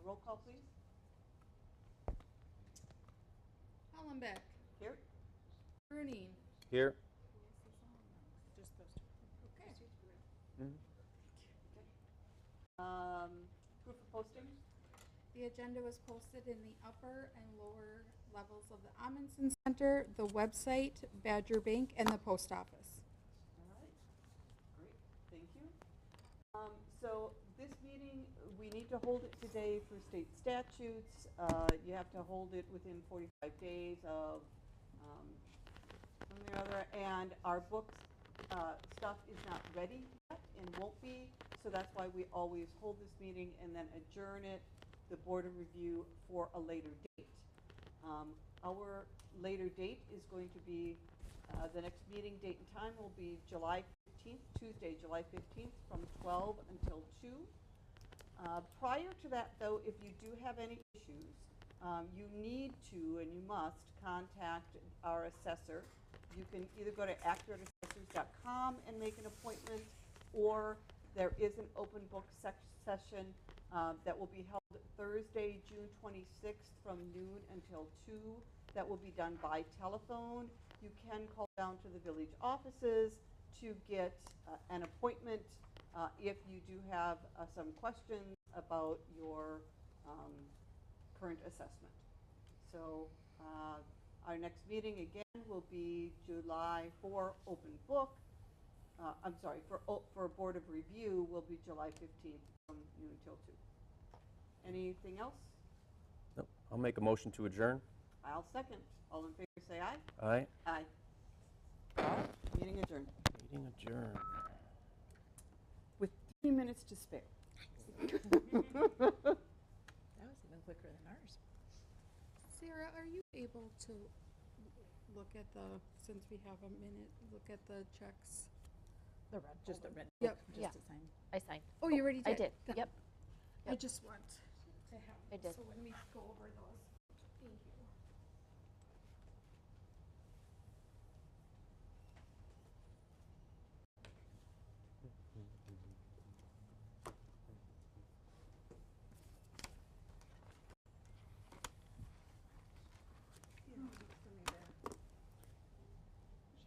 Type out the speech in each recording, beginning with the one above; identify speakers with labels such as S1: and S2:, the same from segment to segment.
S1: Roll call, please.
S2: Hollenbeck.
S1: Here.
S2: Bruning.
S3: Here.
S2: Just those two. Okay.
S3: Mm-hmm.
S1: Proof of posting.
S2: The agenda was posted in the upper and lower levels of the Amundsen Center, the website, Badger Bank, and the post office.
S1: All right. Great. Thank you. So this meeting, we need to hold it today for state statutes. You have to hold it within 45 days of something or other, and our books stuff is not ready yet and won't be, so that's why we always hold this meeting and then adjourn it, the Board of Review, for a later date. Our later date is going to be, the next meeting date and time will be July 15th, Tuesday, July 15th, from 12 until 2. Prior to that, though, if you do have any issues, you need to and you must contact our assessor. You can either go to accurateassessors.com and make an appointment, or there is an open book session that will be held Thursday, June 26th from noon until 2. That will be done by telephone. You can call down to the village offices to get an appointment if you do have some questions about your current assessment. So our next meeting again will be July for open book. I'm sorry, for Board of Review will be July 15th from noon till 2. Anything else?
S3: Nope. I'll make a motion to adjourn.
S1: I'll second. All in favor say aye.
S3: Aye.
S1: Aye. All right, meeting adjourned.
S3: Meeting adjourned.
S1: With 3 minutes to spare.
S4: That was even quicker than ours.
S2: Sarah, are you able to look at the, since we have a minute, look at the checks?
S4: The red, just the red.
S2: Yep.
S4: Just
S5: Yeah.
S4: to sign.
S5: I signed.
S2: Oh, you already did?
S5: I did.
S2: Good.
S5: Yep.
S2: I just want to have,
S5: I did.
S2: so when we go over those, thank you.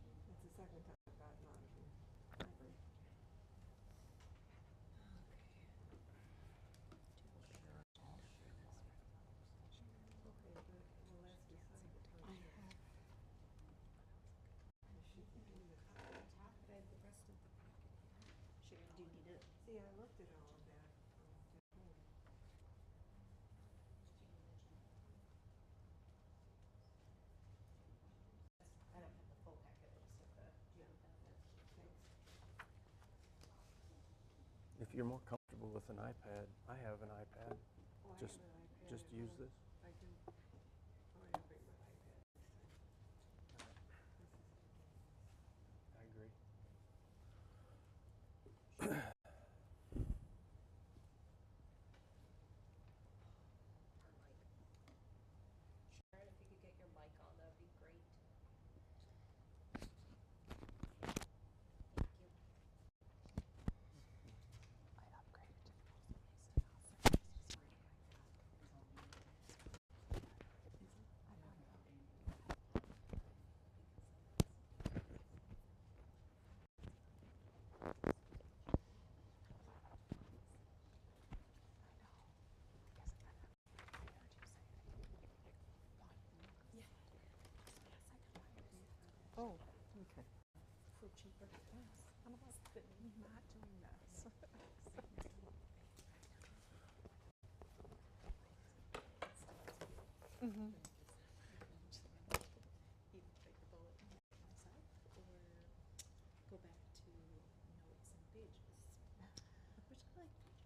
S1: That's the second time I've gotten on from library.
S4: Sharon, do you need it?
S1: See, I looked at all of that.
S4: I don't have the full packet, I just have the, do you have that?
S3: If you're more comfortable with an iPad, I have an iPad.
S1: Oh, I
S3: Just-
S1: have an iPad
S3: Just
S1: at
S3: use
S1: home.
S3: this.
S1: I can. Oh, I bring my iPad next time.
S3: I agree.
S5: Sharon, if you could get your mic on, that'd be great. Thank you. I upgraded to
S1: Oh, okay.
S4: So cheaper. Yes. I'm like, but not doing this.
S1: Mm-hmm.
S4: Either bite the bullet and make it myself, or go back to notes and pages. Which I like pages.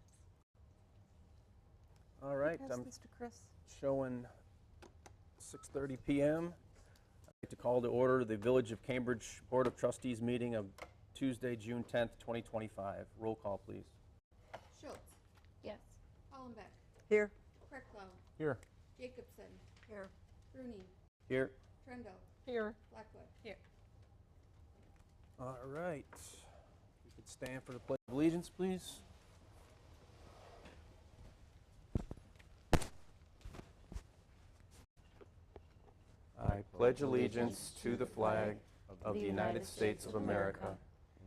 S3: All right,
S1: Yes,
S3: I'm
S1: Mr. Chris.
S3: showing 6:30 p.m. I'd like to call to order the Village of Cambridge Board of Trustees meeting of Tuesday, June 10th, 2025. Roll call, please.
S2: Schultz,
S5: Yes.
S2: Hollenbeck,
S1: Here.
S2: Krecklau,
S3: Here.
S2: Jacobson,
S1: Here.
S2: Bruning,
S3: Here.
S2: Trendle,
S1: Here.
S2: Blackwood.
S4: Here.
S3: All right. If you could stand for the Pledge of Allegiance, please. pledge allegiance to the flag of the United States of America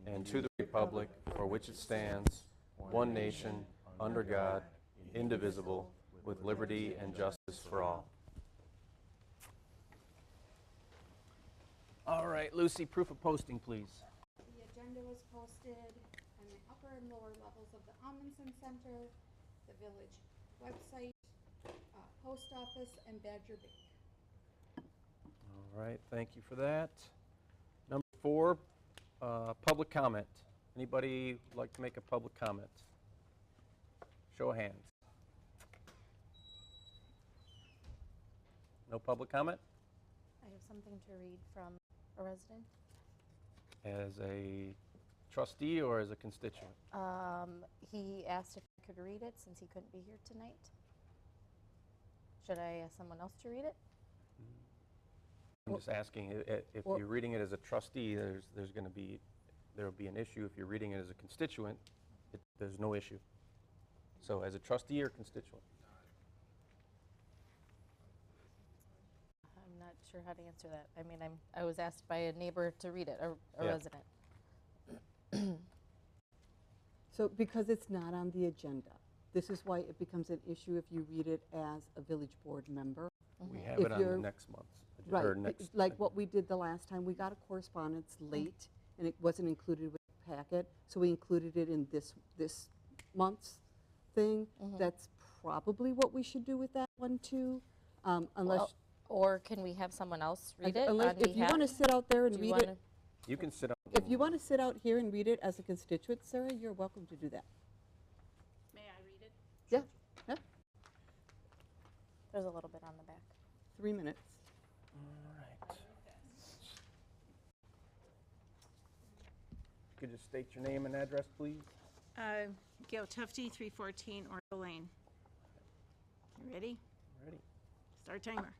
S3: and to the republic for which it stands, one nation, under God, indivisible, with liberty and justice for all. All right, Lucy, proof of posting, please.
S2: The agenda was posted in the upper and lower levels of the Amundsen Center, the village website, post office, and Badger Bank.
S3: All right, thank you for that. Number 4, public comment. Anybody like to make a public comment? Show of hands. No public comment?
S5: I have something to read from a resident.
S3: As a trustee or as a constituent?
S5: He asked if I could read it since he couldn't be here tonight. Should I ask someone else to read it?
S3: I'm just asking, if you're reading it as a trustee, there'll be an issue. If you're reading it as a constituent, there's no issue. So as a trustee or constituent?
S5: I'm not sure how to answer that. I mean, I was asked by a neighbor to read it, a
S3: Yeah.
S5: resident.
S1: So because it's not on the agenda, this is why it becomes an issue if you read it as a village board member.
S3: We have
S1: If
S3: it on the
S1: you're-
S3: next month's.
S1: Right,
S3: or next-
S1: like what we did the last time, we got a correspondence late, and it wasn't included with the packet, so we included it in this month's thing. That's probably what we should do with that one too, unless,
S5: Or can we have someone else read it
S1: unless,
S5: on behalf?
S1: if you want to sit out there and
S5: Do you
S1: read it,
S5: wanna-
S3: You can sit up.
S1: if you want to sit out here and read it as a constituent, Sarah, you're welcome to do that.
S4: May I read it?
S1: Yeah, yeah,
S5: There's a little bit on the back.
S1: 3 minutes.
S3: All right. Could you state your name and address, please?
S6: Gail Tufty, 314 Orville Lane. You ready?
S3: Ready.
S6: Start timer.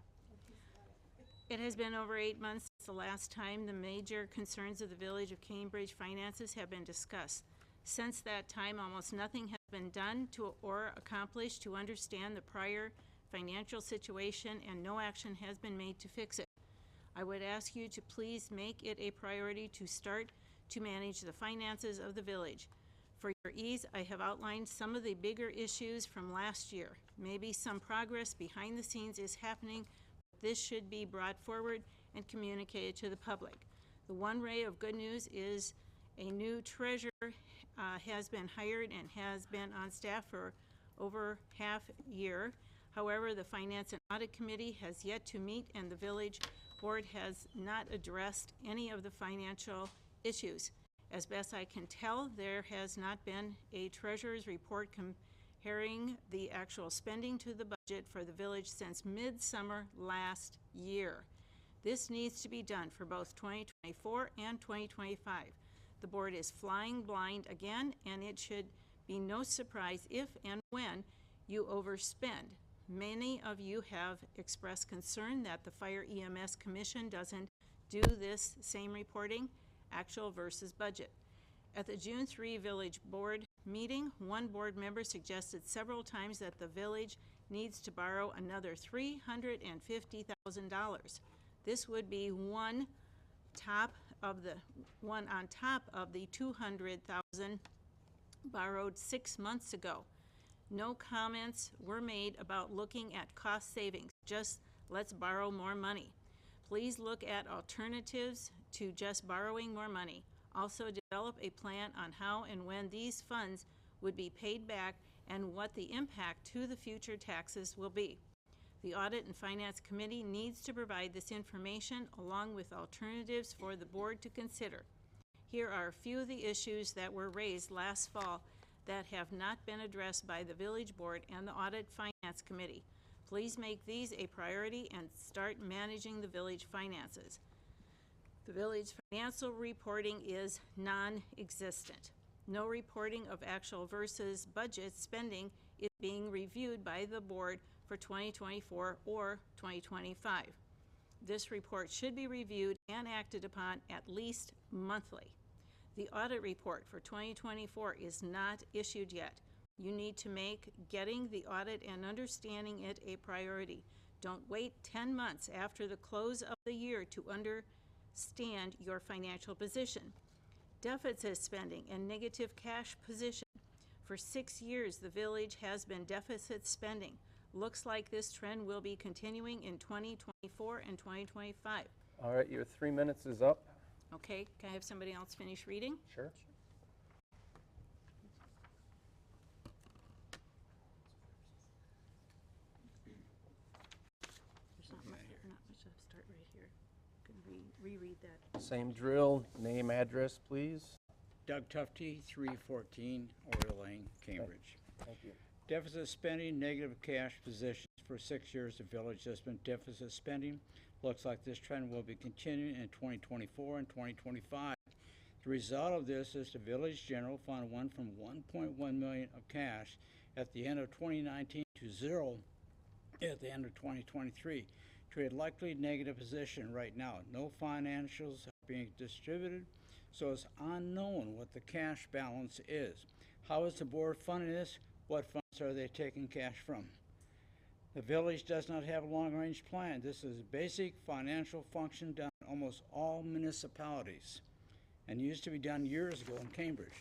S6: It has been over 8 months since the last time the major concerns of the Village of Cambridge finances have been discussed. Since that time, almost nothing has been done or accomplished to understand the prior financial situation, and no action has been made to fix it. I would ask you to please make it a priority to start to manage the finances of the village. For your ease, I have outlined some of the bigger issues from last year. Maybe some progress behind the scenes is happening. This should be brought forward and communicated to the public. The one ray of good news is a new treasurer has been hired and has been on staff for over half a year. However, the Finance and Audit Committee has yet to meet, and the village board has not addressed any of the financial issues. As best I can tell, there has not been a treasurer's report comparing the actual spending to the budget for the village since midsummer last year. This needs to be done for both 2024 and 2025. The board is flying blind again, and it should be no surprise if and when you overspend. Many of you have expressed concern that the Fire EMS Commission doesn't do this same reporting, actual versus budget. At the June 3 Village Board meeting, one board member suggested several times that the village needs to borrow another $350,000. This would be one on top of the $200,000 borrowed 6 months ago. No comments were made about looking at cost savings, just let's borrow more money. Please look at alternatives to just borrowing more money. Also develop a plan on how and when these funds would be paid back and what the impact to the future taxes will be. The Audit and Finance Committee needs to provide this information along with alternatives for the board to consider. Here are a few of the issues that were raised last fall that have not been addressed by the Village Board and the Audit Finance Committee. Please make these a priority and start managing the village finances. The village financial reporting is non-existent. No reporting of actual versus budget spending is being reviewed by the board for 2024 or 2025. This report should be reviewed and acted upon at least monthly. The audit report for 2024 is not issued yet. You need to make getting the audit and understanding it a priority. Don't wait 10 months after the close of the year to understand your financial position. Deficit spending and negative cash position. For 6 years, the village has been deficit spending. Looks like this trend will be continuing in 2024 and 2025.
S3: All right, your 3 minutes is up.
S6: Okay, can I have somebody else finish reading?
S3: Sure.
S6: There's not much, I'll start right here. Can reread that.
S3: Same drill, name, address, please.
S7: Doug Tufty, 314 Oriole Lane, Cambridge.
S3: Thank you.
S7: Deficit spending, negative cash positions. For 6 years, the village has been deficit spending. Looks like this trend will be continuing in 2024 and 2025. The result of this is the village general fund went from 1.1 million of cash at the end of 2019 to 0 at the end of 2023, to a likely negative position right now. No financials are being distributed, so it's unknown what the cash balance is. How is the board funding this? What funds are they taking cash from? The village does not have a long-range plan. This is a basic financial function done in almost all municipalities and used to be done years ago in Cambridge.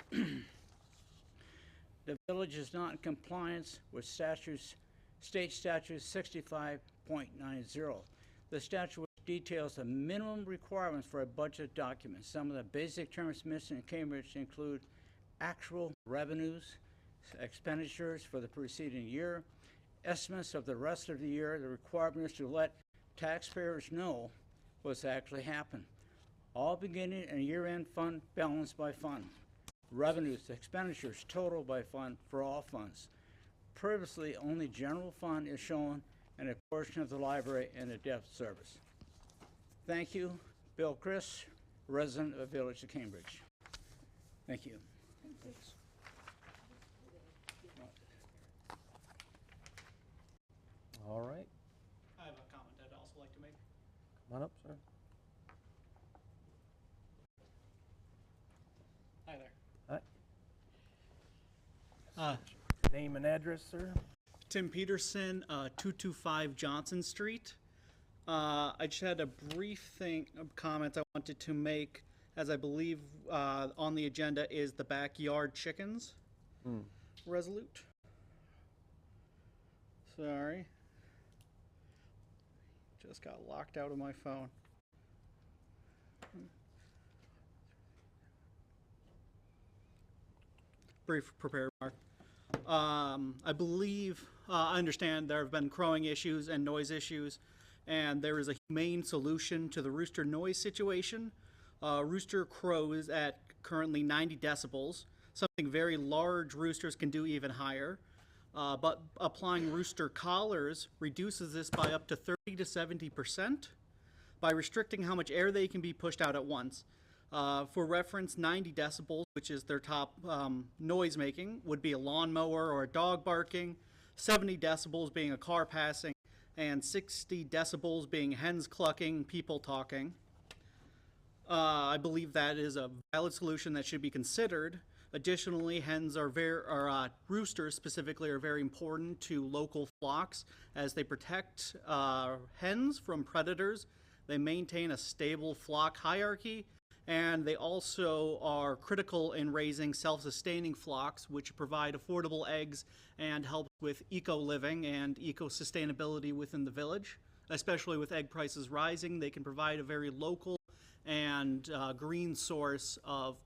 S7: The village is not in compliance with State Statute 65.90. The statute details the minimum requirements for a budget document. Some of the basic terms missing in Cambridge include actual revenues, expenditures for the preceding year, estimates of the rest of the year. The requirement is to let taxpayers know what's actually happened. All beginning and year-end fund balance by fund. Revenues, expenditures, total by fund for all funds. Previously, only general fund is shown and a portion of the library and the debt service. Thank you, Bill Chris, resident of Village of Cambridge. Thank you.
S3: All right,
S8: I have a comment I'd also like to make.
S3: come on up, sir.
S8: Hi there.
S3: Hi. Name and address, sir?
S8: Tim Peterson, 225 Johnson Street. I just had a brief comment I wanted to make, as I believe on the agenda is the backyard chickens resolute. Sorry. Just got locked out of my phone. Brief prepared remark. I believe, I understand there have been crowing issues and noise issues, and there is a humane solution to the rooster noise situation. Rooster crows at currently 90 decibels. Something very large roosters can do even higher. But applying rooster collars reduces this by up to 30 to 70% by restricting how much air they can be pushed out at once. For reference, 90 decibels, which is their top noise making, would be a lawnmower or a dog barking, 70 decibels being a car passing, and 60 decibels being hens clucking, people talking. I believe that is a valid solution that should be considered. Additionally, roosters specifically are very important to local flocks as they protect hens from predators. They maintain a stable flock hierarchy, and they also are critical in raising self-sustaining flocks, which provide affordable eggs and help with eco-living and eco-sustainability within the village. Especially with egg prices rising, they can provide a very local and green source of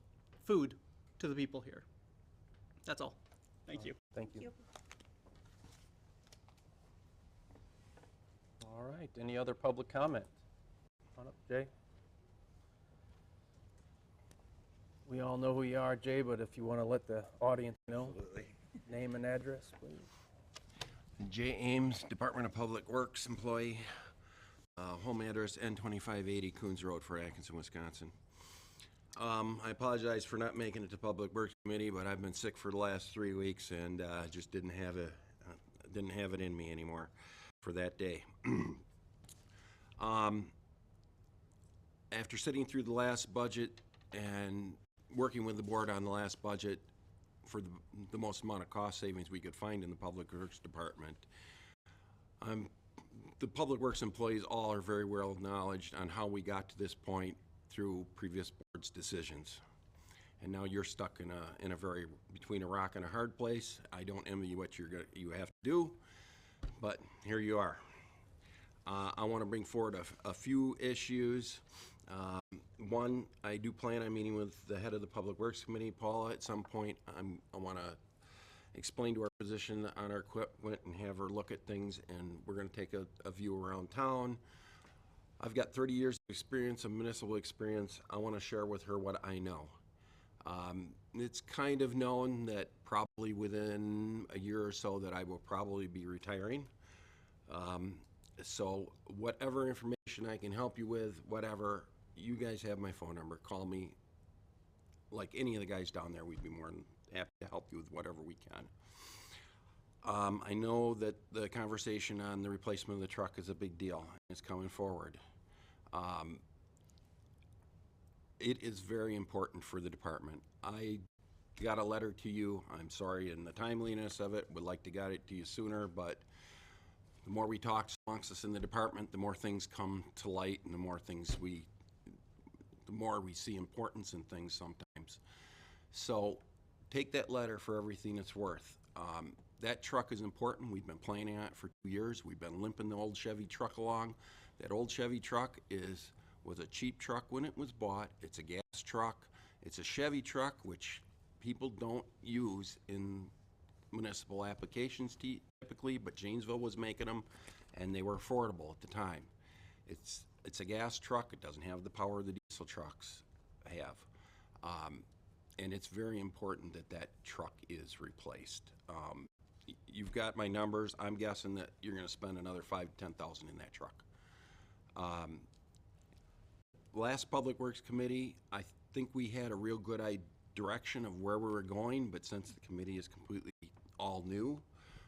S8: food to the people here. That's all. Thank you.
S3: Thank you. All right, any other public comment? Come on up, Jay. We all know who you are, Jay, but if you want to let the audience know.
S9: Absolutely.
S3: Name and address, please.
S9: Jay Ames, Department of Public Works employee, home address N2580 Coons Road, Fort Atkinson, Wisconsin. I apologize for not making it to Public Works Committee, but I've been sick for the last 3 weeks and just didn't have it in me anymore for that day. After sitting through the last budget and working with the board on the last budget for the most amount of cost savings we could find in the Public Works Department, I'm the Public Works employees all are very well acknowledged on how we got to this point through previous board's decisions. And now you're stuck in a very, between a rock and a hard place. I don't envy you what you have to do, but here you are. I want to bring forward a few issues. One, I do plan on meeting with the head of the Public Works Committee, Paula, at some point. I want to explain to her position on our equipment and have her look at things, and we're going to take a view around town. I've got 30 years of experience, of municipal experience. I want to share with her what I know. It's kind of known that probably within a year or so that I will probably be retiring. So whatever information I can help you with, whatever, you guys have my phone number. Call me. Like any of the guys down there, we'd be more than happy to help you with whatever we can. I know that the conversation on the replacement of the truck is a big deal. It's coming forward. It is very important for the department. I got a letter to you. I'm sorry in the timeliness of it. Would like to get it to you sooner, but the more we talk amongst us in the department, the more things come to light, and the more we see importance in things sometimes. So take that letter for everything it's worth. That truck is important. We've been planning on it for 2 years. We've been limping the old Chevy truck along. That old Chevy truck was a cheap truck when it was bought. It's a gas truck. It's a Chevy truck, which people don't use in municipal applications typically, but Janesville was making them, and they were affordable at the time. It's a gas truck. It doesn't have the power the diesel trucks have. And it's very important that that truck is replaced. You've got my numbers. I'm guessing that you're going to spend another $5,000 to $10,000 in that truck. Last Public Works Committee, I think we had a real good direction of where we were going, but since the committee is completely all new,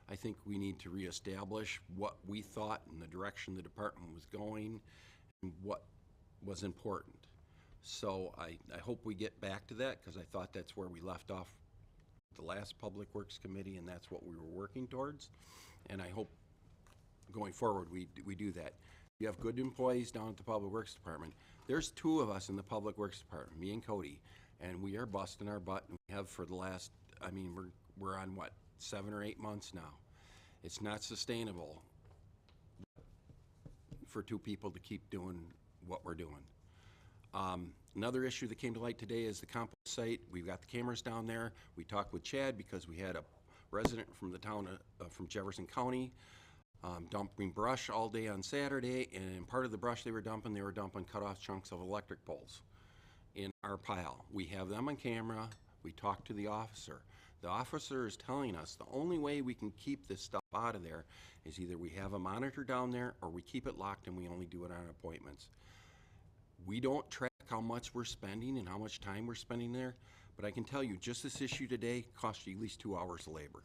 S9: I think we need to reestablish what we thought and the direction the department was going and what was important. So I hope we get back to that, because I thought that's where we left off the last Public Works Committee, and that's what we were working towards. And I hope going forward we do that. You have good employees down at the Public Works Department. There's 2 of us in the Public Works Department, me and Cody, and we are busting our butt, and we have for the last, I mean, we're on what, 7 or 8 months now. It's not sustainable for 2 people to keep doing what we're doing. Another issue that came to light today is the compost site. We've got the cameras down there. We talked with Chad because we had a resident from the town from Jefferson County dumping brush all day on Saturday, and in part of the brush they were dumping cut off chunks of electric poles in our pile. We have them on camera. We talked to the officer. The officer is telling us the only way we can keep this stuff out of there is either we have a monitor down there or we keep it locked and we only do it on appointments. We don't track how much we're spending and how much time we're spending there, but I can tell you just this issue today cost you at least 2 hours of labor.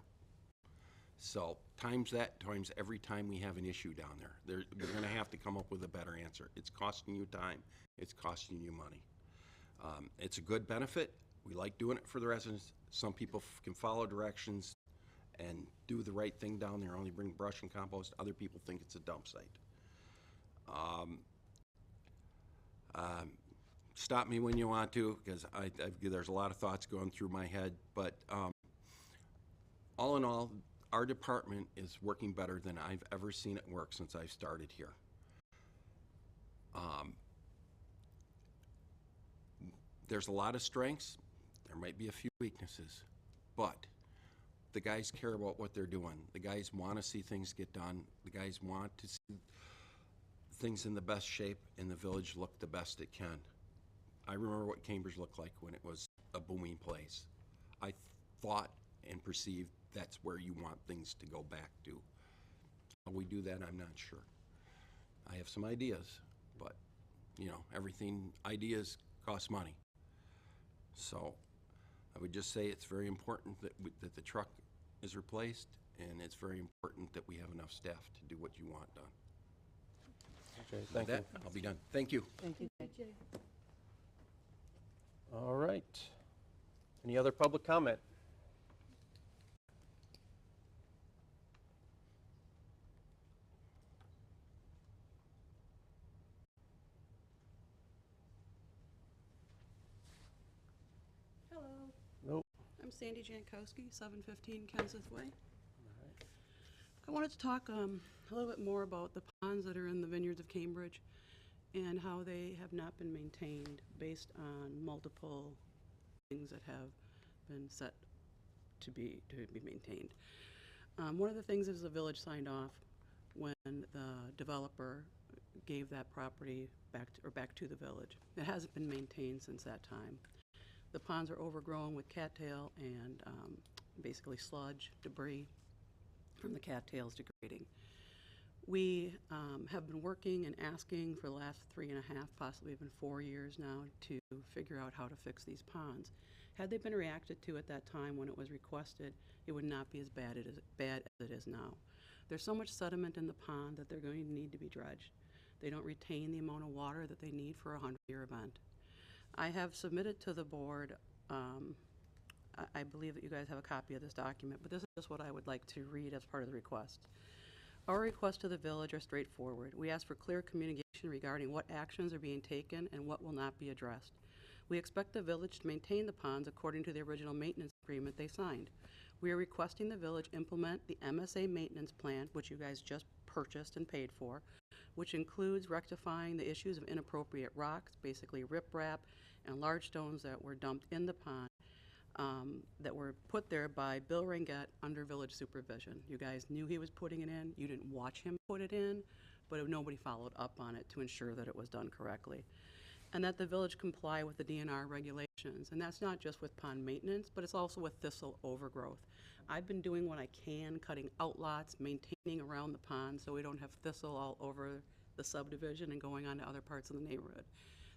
S9: So times that, times every time we have an issue down there. We're going to have to come up with a better answer. It's costing you time. It's costing you money. It's a good benefit. We like doing it for the residents. Some people can follow directions and do the right thing down there, only bring brush and compost. Other people think it's a dump site. Stop me when you want to, because there's a lot of thoughts going through my head, but all in all, our department is working better than I've ever seen it work since I've started here. There's a lot of strengths. There might be a few weaknesses, but the guys care about what they're doing. The guys want to see things get done. The guys want to see things in the best shape and the village look the best it can. I remember what Cambridge looked like when it was a booming place. I thought and perceived that's where you want things to go back to. How we do that, I'm not sure. I have some ideas, but you know, ideas cost money. So I would just say it's very important that the truck is replaced, and it's very important that we have enough staff to do what you want done.
S3: Okay, thank you.
S9: With that, I'll be done. Thank you.
S1: Thank you.
S2: Jay.
S3: All right. Any other public comment?
S10: Sandy Jankowski, 715 Kenseth Way. I wanted to talk a little bit more about the ponds that are in the vineyards of Cambridge and how they have not been maintained based on multiple things that have been set to be maintained. One of the things is the village signed off when the developer gave that property back to the village. It hasn't been maintained since that time. The ponds are overgrown with cattail and basically sludge, debris from the cattails degrading. We have been working and asking for the last 3.5, possibly even 4 years now, to figure out how to fix these ponds. Had they been reacted to at that time when it was requested, it would not be as bad as it is now. There's so much sediment in the pond that they're going to need to be dredged. They don't retain the amount of water that they need for a 100-year event. I have submitted to the board, I believe that you guys have a copy of this document, but this is just what I would like to read as part of the request. Our requests to the village are straightforward. We ask for clear communication regarding what actions are being taken and what will not be addressed. We expect the village to maintain the ponds according to the original maintenance agreement they signed. We are requesting the village implement the MSA maintenance plan, which you guys just purchased and paid for, which includes rectifying the issues of inappropriate rocks, basically riprap, and large stones that were dumped in the pond that were put there by Bill Rangett under village supervision. You guys knew he was putting it in. You didn't watch him put it in, but nobody followed up on it to ensure that it was done correctly. And that the village comply with the DNR regulations. And that's not just with pond maintenance, but it's also with thistle overgrowth. I've been doing what I can, cutting outlots, maintaining around the pond so we don't have thistle all over the subdivision and going on to other parts of the neighborhood.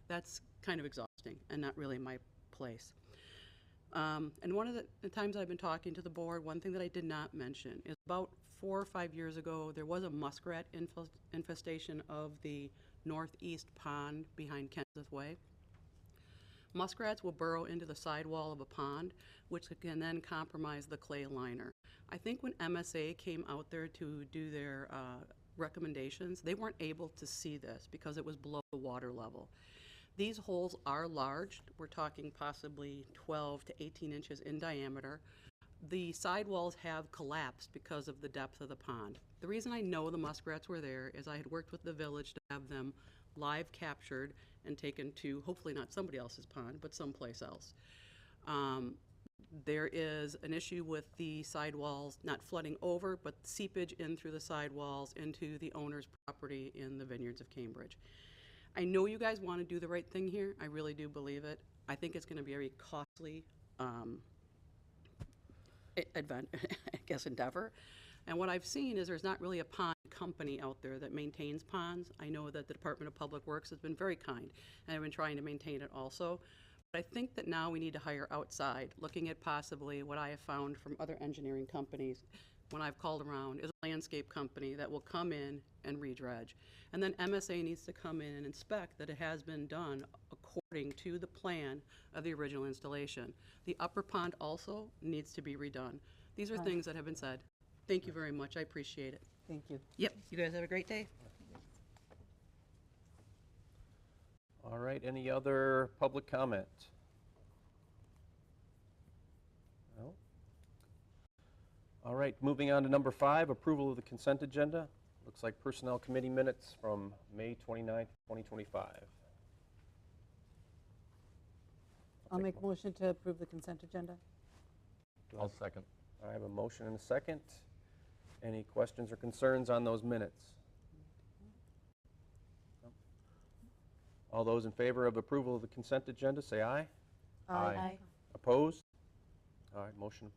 S10: That's kind of exhausting and not really my place. And one of the times I've been talking to the board, one thing that I did not mention is about 4 or 5 years ago, there was a muskrat infestation of the northeast pond behind Kenseth Way. Muskrats will burrow into the sidewall of a pond, which can then compromise the clay liner. I think when MSA came out there to do their recommendations, they weren't able to see this because it was below the water level. These holes are large. We're talking possibly 12 to 18 inches in diameter. The sidewalls have collapsed because of the depth of the pond. The reason I know the muskrats were there is I had worked with the village to have them live captured and taken to, hopefully not somebody else's pond, but someplace else. There is an issue with the sidewalls not flooding over, but seepage in through the sidewalls into the owner's property in the vineyards of Cambridge. I know you guys want to do the right thing here. I really do believe it. I think it's going to be a very costly endeavor. And what I've seen is there's not really a pond company out there that maintains ponds. I know that the Department of Public Works has been very kind, and I've been trying to maintain it also. But I think that now we need to hire outside, looking at possibly what I have found from other engineering companies when I've called around, is a landscape company that will come in and redredge. And then MSA needs to come in and inspect that it has been done according to the plan of the original installation. The upper pond also needs to be redone. These are things that have been said. Thank you very much. I appreciate it.
S1: Thank you.
S10: Yep. You guys have a great day.
S3: All right, any other public comment? No? All right, moving on to number 5, approval of the consent agenda. Looks like Personnel Committee minutes from May 29th, 2025.
S1: I'll make a motion to approve the consent agenda.
S3: I'll second. I have a motion and a second. Any questions or concerns on those minutes? No? All those in favor of approval of the consent agenda, say aye.
S5: Aye.
S3: Opposed? All right, motion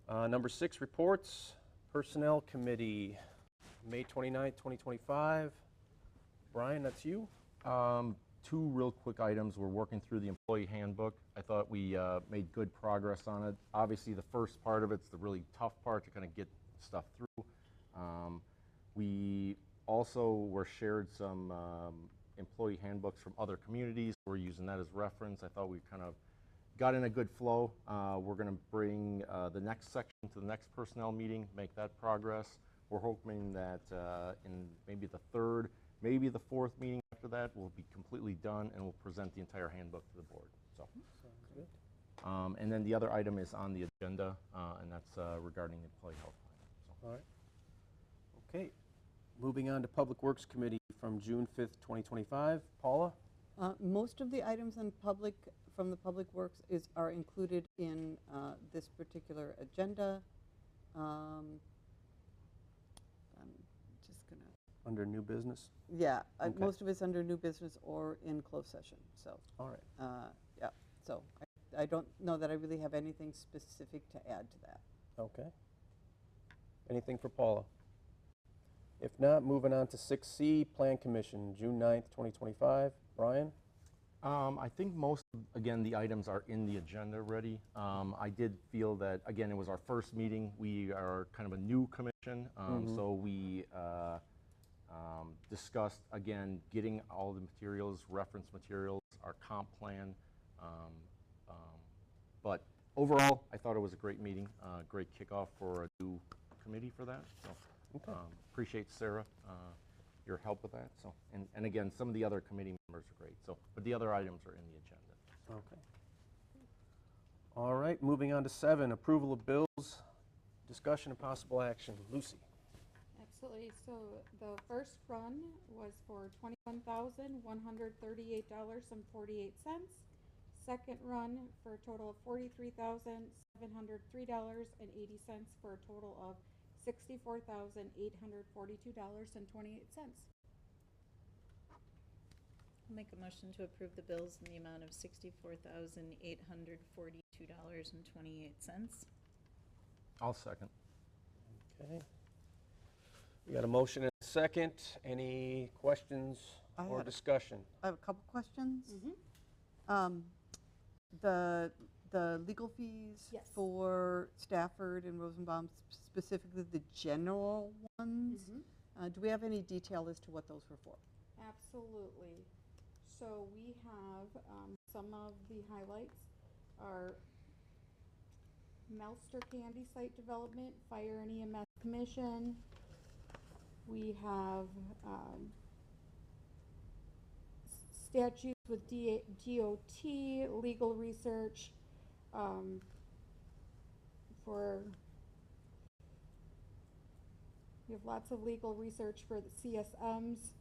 S3: approved. Number 6, reports. Personnel Committee, May 29th, 2025. Brian, that's you?
S11: 2 real quick items. We're working through the employee handbook. I thought we made good progress on it. Obviously, the first part of it's the really tough part to kind of get stuff through. We also were shared some employee handbooks from other communities. We're using that as reference. I thought we kind of got in a good flow. We're going to bring the next section to the next personnel meeting, make that progress. We're hoping that in maybe the 3rd, maybe the 4th meeting after that, we'll be completely done and we'll present the entire handbook to the board. So,
S3: Sounds good.
S11: And then the other item is on the agenda, and that's regarding the employee health plan. So.
S3: All right. Okay. Moving on to Public Works Committee from June 5th, 2025. Paula?
S1: Most of the items from the Public Works are included in this particular agenda. I'm just gonna.
S3: Under new business?
S1: Yeah,
S3: Okay.
S1: most of it's under new business or in closed session, so.
S3: All right.
S1: Yeah, so I don't know that I really have anything specific to add to that.
S3: Okay. Anything for Paula? If not, moving on to 6C, Plan Commission, June 9th, 2025. Brian?
S11: I think most, again, the items are in the agenda already. I did feel that, again, it was our first meeting. We are kind of a new commission, so we discussed, again, getting all the materials, reference materials, our comp plan. But overall, I thought it was a great meeting, great kickoff for a new committee for that. So
S3: Okay.
S11: appreciate Sarah, your help with that. So, and again, some of the other committee members are great. So, but the other items are in the agenda.
S3: Okay. All right, moving on to 7, approval of bills, discussion and possible action. Lucy?
S2: Absolutely. So the first run was for $21,138.48. Second run for a total of $43,703.80 for a total of $64,842.28.
S4: I'll make a motion to approve the bills in the amount of $64,842.28.
S11: I'll second.
S3: Okay. We got a motion and a second. Any questions
S1: I
S3: or
S1: have-
S3: discussion?
S1: I have a couple questions.
S2: Mm-hmm.
S1: The legal fees
S2: Yes.
S1: for Stafford and Rosenbaum, specifically the general ones, do we have any detail as to what those were for?
S2: Absolutely. So we have some of the highlights are Melster Candy Site Development, Fire and EMS Commission. We have statutes with DOT, legal research we have lots of legal research for the CSMs.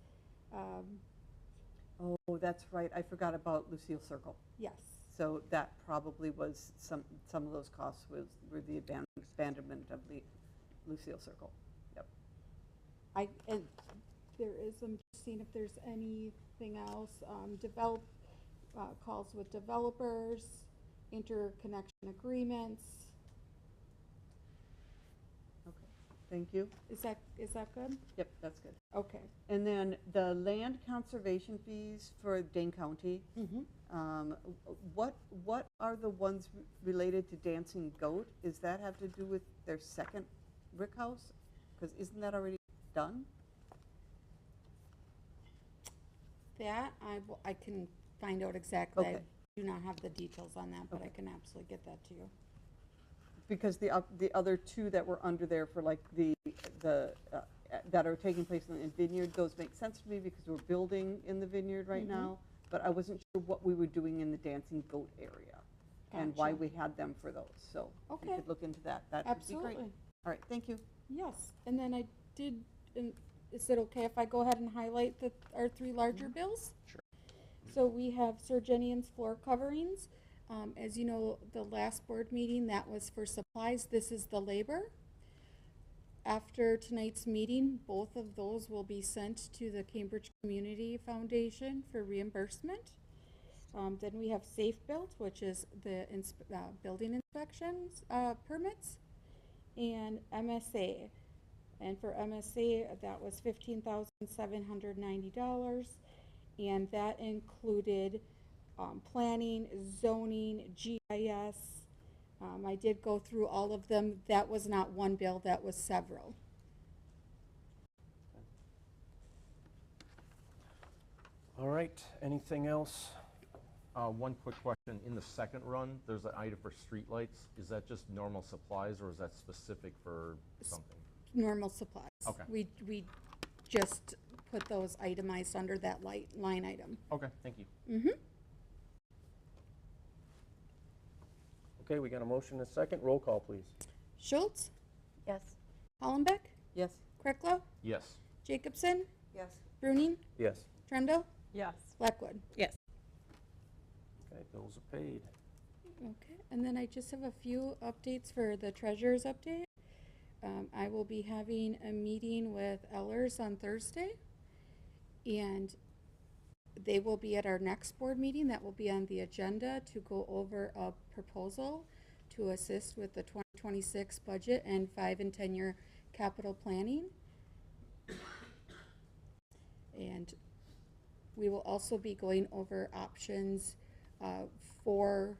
S1: Oh, that's right, I forgot about Lucille Circle.
S2: Yes.
S1: So that probably was, some of those costs were the abandonment of the Lucille Circle. Yep.
S2: And there is, I'm just seeing if there's anything else, calls with developers, interconnection agreements.
S1: Okay, thank you.
S2: Is that good?
S1: Yep, that's good.
S2: Okay.
S1: And then the land conservation fees for Dane County, what are the ones related to Dancing Goat? Does that have to do with their second brick house? Because isn't that already done?
S2: That, I can find out exactly.
S1: Okay.
S2: I do not have the details on that, but I
S1: Okay.
S2: can absolutely get that to you.
S1: Because the other two that were under there for like the that are taking place in the vineyard, those make sense to me because we're building in the vineyard right now. But I wasn't sure what we were doing in the Dancing Goat area and why
S2: Gotcha.
S1: we had them for those. So if you
S2: Okay.
S1: could look into that, that would be great.
S2: Absolutely.
S1: All right, thank you.
S2: Yes, and then I did, is it okay if I go ahead and highlight our three larger bills?
S3: Sure.
S2: So we have Sir Jenian's floor coverings. As you know, the last board meeting, that was for supplies. This is the labor. After tonight's meeting, both of those will be sent to the Cambridge Community Foundation for reimbursement. Then we have Safe Built, which is the building inspections permits, and MSA. And for MSA, that was $15,790, and that included planning, zoning, GIS. I did go through all of them. That was not one bill, that was several.
S3: All right, anything else?
S11: One quick question. In the second run, there's an item for streetlights. Is that just normal supplies or is that specific for something?
S2: Normal supplies.
S11: Okay.
S2: We just put those itemized under that line item.
S11: Okay, thank you.
S3: Okay, we got a motion and a second. Roll call, please.
S2: Schultz,
S5: Yes.
S2: Hollenbeck,
S1: Yes.
S2: Kreckler,
S11: Yes.
S2: Jacobson,
S1: Yes.
S2: Bruning,
S3: Yes.
S2: Trendle,
S1: Yes.
S2: Blackwood.
S4: Yes.
S3: Okay, bills are paid.
S2: Okay, and then I just have a few updates for the treasurer's update. I will be having a meeting with Ellers on Thursday, and they will be at our next board meeting. That will be on the agenda to go over a proposal to assist with the 2026 budget and 5 and 10-year capital planning. And we will also be going over options for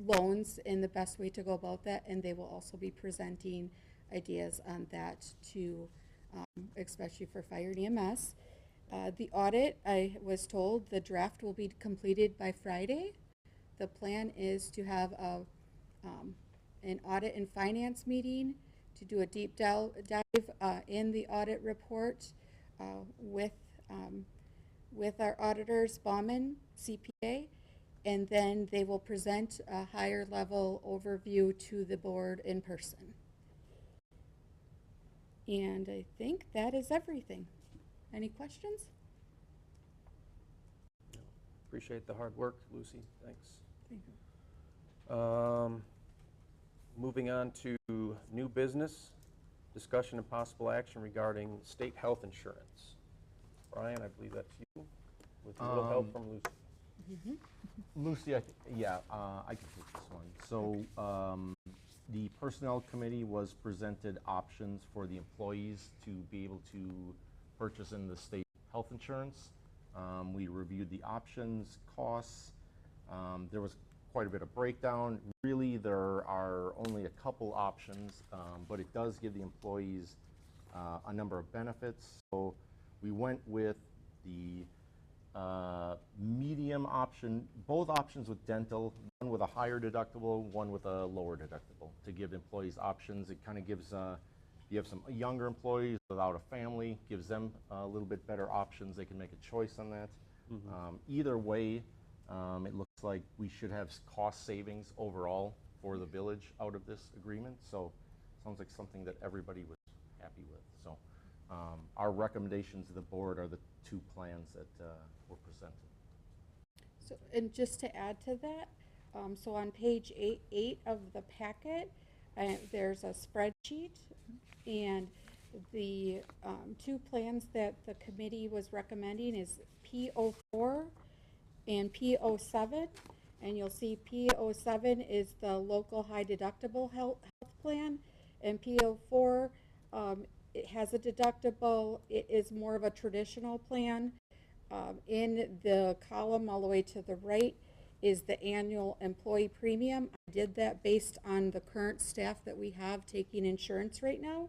S2: loans and the best way to go about that, and they will also be presenting ideas on that to, especially for fire and EMS. The audit, I was told the draft will be completed by Friday. The plan is to have an audit and finance meeting to do a deep dive in the audit report with our auditors, Bauman, CPA, and then they will present a higher level overview to the board in person. And I think that is everything. Any questions?
S3: Appreciate the hard work, Lucy. Thanks.
S2: Thank you.
S3: Moving on to new business, discussion and possible action regarding state health insurance. Brian, I believe that's you, with a little help from Lucy.
S11: Lucy, I can take this one. So the Personnel Committee was presented options for the employees to be able to purchase in the state health insurance. We reviewed the options, costs. There was quite a bit of breakdown. Really, there are only a couple options, but it does give the employees a number of benefits. So we went with the medium option, both options with dental, one with a higher deductible, one with a lower deductible, to give employees options. It kind of gives, you have some younger employees without a family, gives them a little bit better options. They can make a choice on that. Either way, it looks like we should have cost savings overall for the village out of this agreement. So sounds like something that everybody was happy with. So our recommendations to the board are the two plans that were presented.
S2: So, and just to add to that, so on page 8 of the packet, there's a spreadsheet, and the two plans that the committee was recommending is P04 and P07, and you'll see P07 is the local high deductible health plan, and P04 it has a deductible. It is more of a traditional plan. In the column all the way to the right is the annual employee premium. I did that based on the current staff that we have taking insurance right now.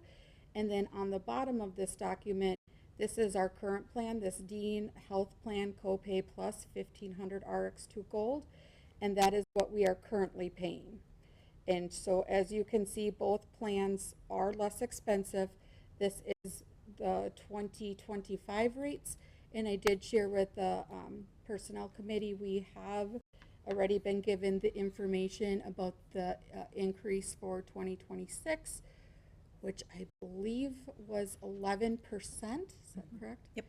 S2: And then on the bottom of this document, this is our current plan, this Dean Health Plan Copay Plus 1500 RX2 Gold, and that is what we are currently paying. And so as you can see, both plans are less expensive. This is the 2025 rates, and I did share with the Personnel Committee, we have already been given the information about the increase for 2026, which I believe was 11%, is that correct?
S4: Yep.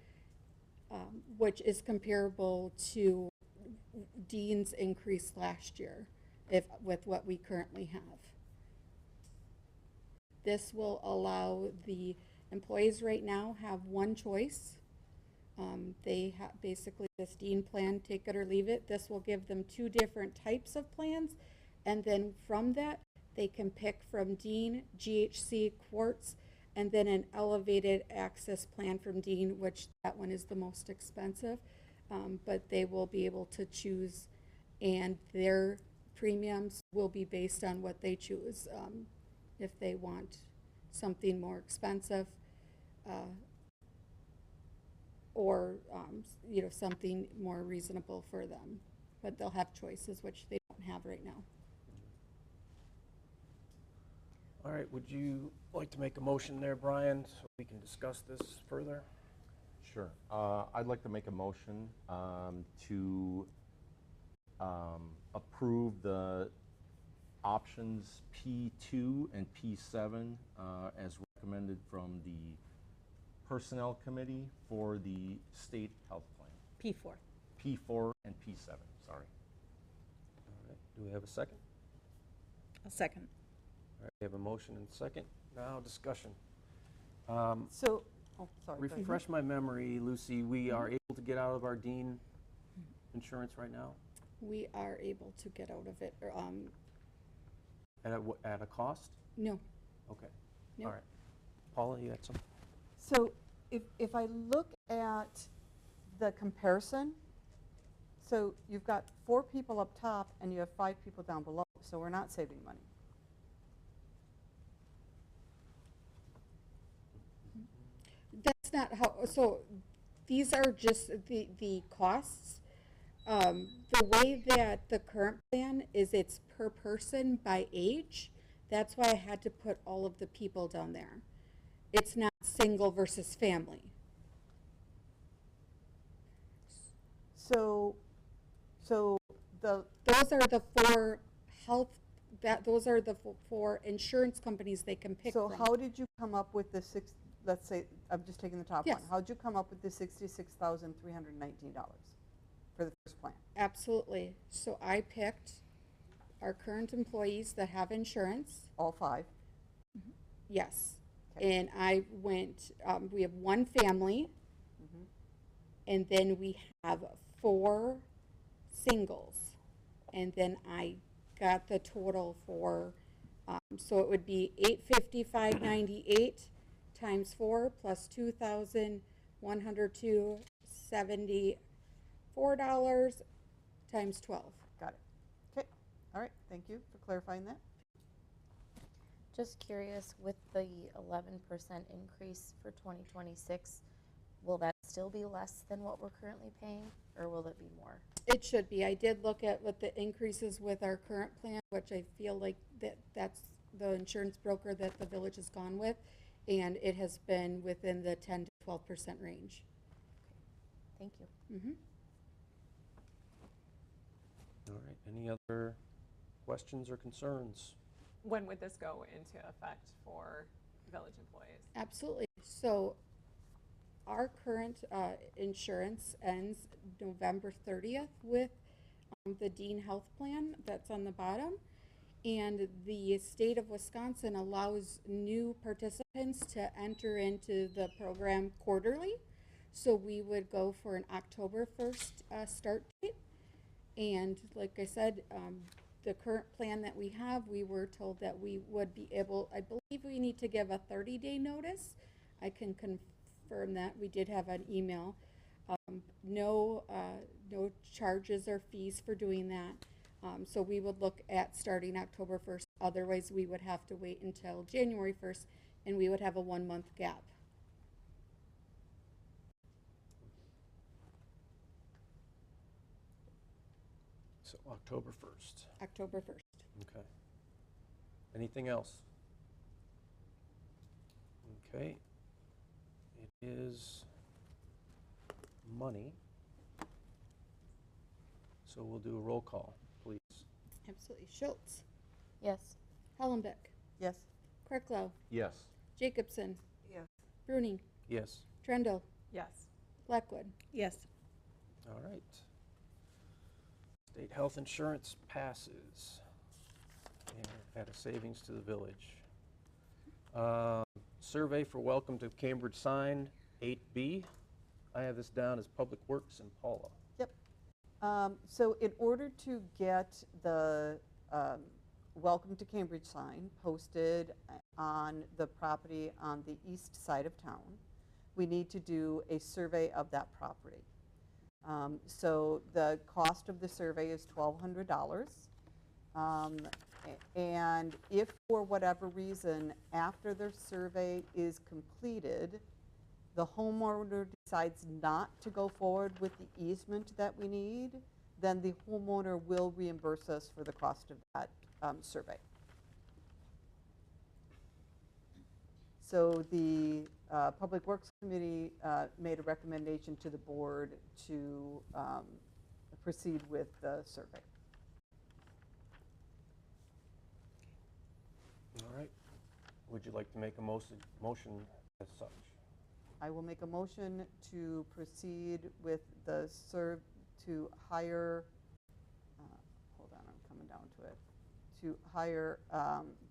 S2: Which is comparable to Dean's increase last year, with what we currently have. This will allow the employees right now have one choice. They have basically this Dean plan, take it or leave it. This will give them two different types of plans, and then from that they can pick from Dean, GHC, Quartz, and then an elevated access plan from Dean, which that one is the most expensive, but they will be able to choose, and their premiums will be based on what they choose. If they want something more expensive, or something more reasonable for them, but they'll have choices which they don't have right now.
S3: All right, would you like to make a motion there, Brian, so we can discuss this further?
S11: Sure. I'd like to make a motion to approve the options P2 and P7 as recommended from the Personnel Committee for the state health plan.
S4: P4.
S11: P4 and P7, sorry.
S3: All right, do we have a second?
S4: A second.
S3: All right, we have a motion and a second. Now, discussion.
S1: So, oh, sorry. go ahead.
S3: Refresh my memory, Lucy, we are able to get out of our Dean insurance right now?
S2: We are able to get out of it,
S3: At a cost?
S2: no,
S3: Okay,
S2: Nope.
S3: all right. Paula, you had some?
S1: So if I look at the comparison, so you've got 4 people up top and you have 5 people down below, so we're not saving money.
S2: that's not how, so these are just the costs. The way that the current plan is, it's per person by age. That's why I had to put all of the people down there. It's not single versus family.
S1: So the,
S2: Those are the 4 health, those are the 4 insurance companies they can pick
S1: so
S2: from.
S1: how did you come up with the let's say, I'm just taking the top one.
S2: Yes.
S1: How'd you come up with the $66,319 for the first plan?
S2: Absolutely. So I picked our current employees that have insurance.
S1: All 5?
S2: Yes.
S1: Okay.
S2: And I went, we have 1 family,
S1: Mhm.
S2: and then we have 4 singles. And then I got the total for, so it would be $855.98 times 4 plus $2,102.74 times 12.
S1: Got it. Okay, all right, thank you for clarifying that.
S5: Just curious, with the 11% increase for 2026, will that still be less than what we're currently paying, or will it be more?
S2: It should be. I did look at what the increases with our current plan, which I feel like that's the insurance broker that the village has gone with, and it has been within the 10 to 12% range.
S5: Thank you.
S2: Mm-hmm.
S3: All right, any other questions or concerns?
S12: When would this go into effect for village employees?
S2: Absolutely. So our current insurance ends November 30th with the Dean Health Plan that's on the bottom. And the state of Wisconsin allows new participants to enter into the program quarterly. So we would go for an October 1st start date. And like I said, the current plan that we have, we were told that we would be able, I believe we need to give a 30-day notice. I can confirm that. We did have an email. No charges or fees for doing that. So we would look at starting October 1st. Otherwise, we would have to wait until January 1st, and we would have a 1-month gap.
S3: So October 1st.
S2: October 1st.
S3: Okay. Anything else? Okay. It is money. So we'll do a roll call, please.
S2: Absolutely. Schultz,
S5: Yes.
S2: Hollenbeck,
S1: Yes?
S2: Krecklau,
S11: Yes.
S2: Jacobson,
S1: Yes.
S2: Bruning,
S3: Yes.
S2: Trendle,
S12: Yes.
S2: Blackwood.
S4: Yes.
S3: All right. State health insurance passes and at a savings to the village. Survey for welcome to Cambridge sign, 8B. I have this down as Public Works and Paula.
S1: Yep. So in order to get the Welcome to Cambridge sign posted on the property on the east side of town, we need to do a survey of that property. So the cost of the survey is $1,200. And if for whatever reason, after the survey is completed, the homeowner decides not to go forward with the easement that we need, then the homeowner will reimburse us for the cost of that survey. So the Public Works Committee made a recommendation to the board to proceed with the survey.
S3: All right. Would you like to make a motion as such?
S1: I will make a motion to proceed with the to hire, hold on, I'm coming down to it, to hire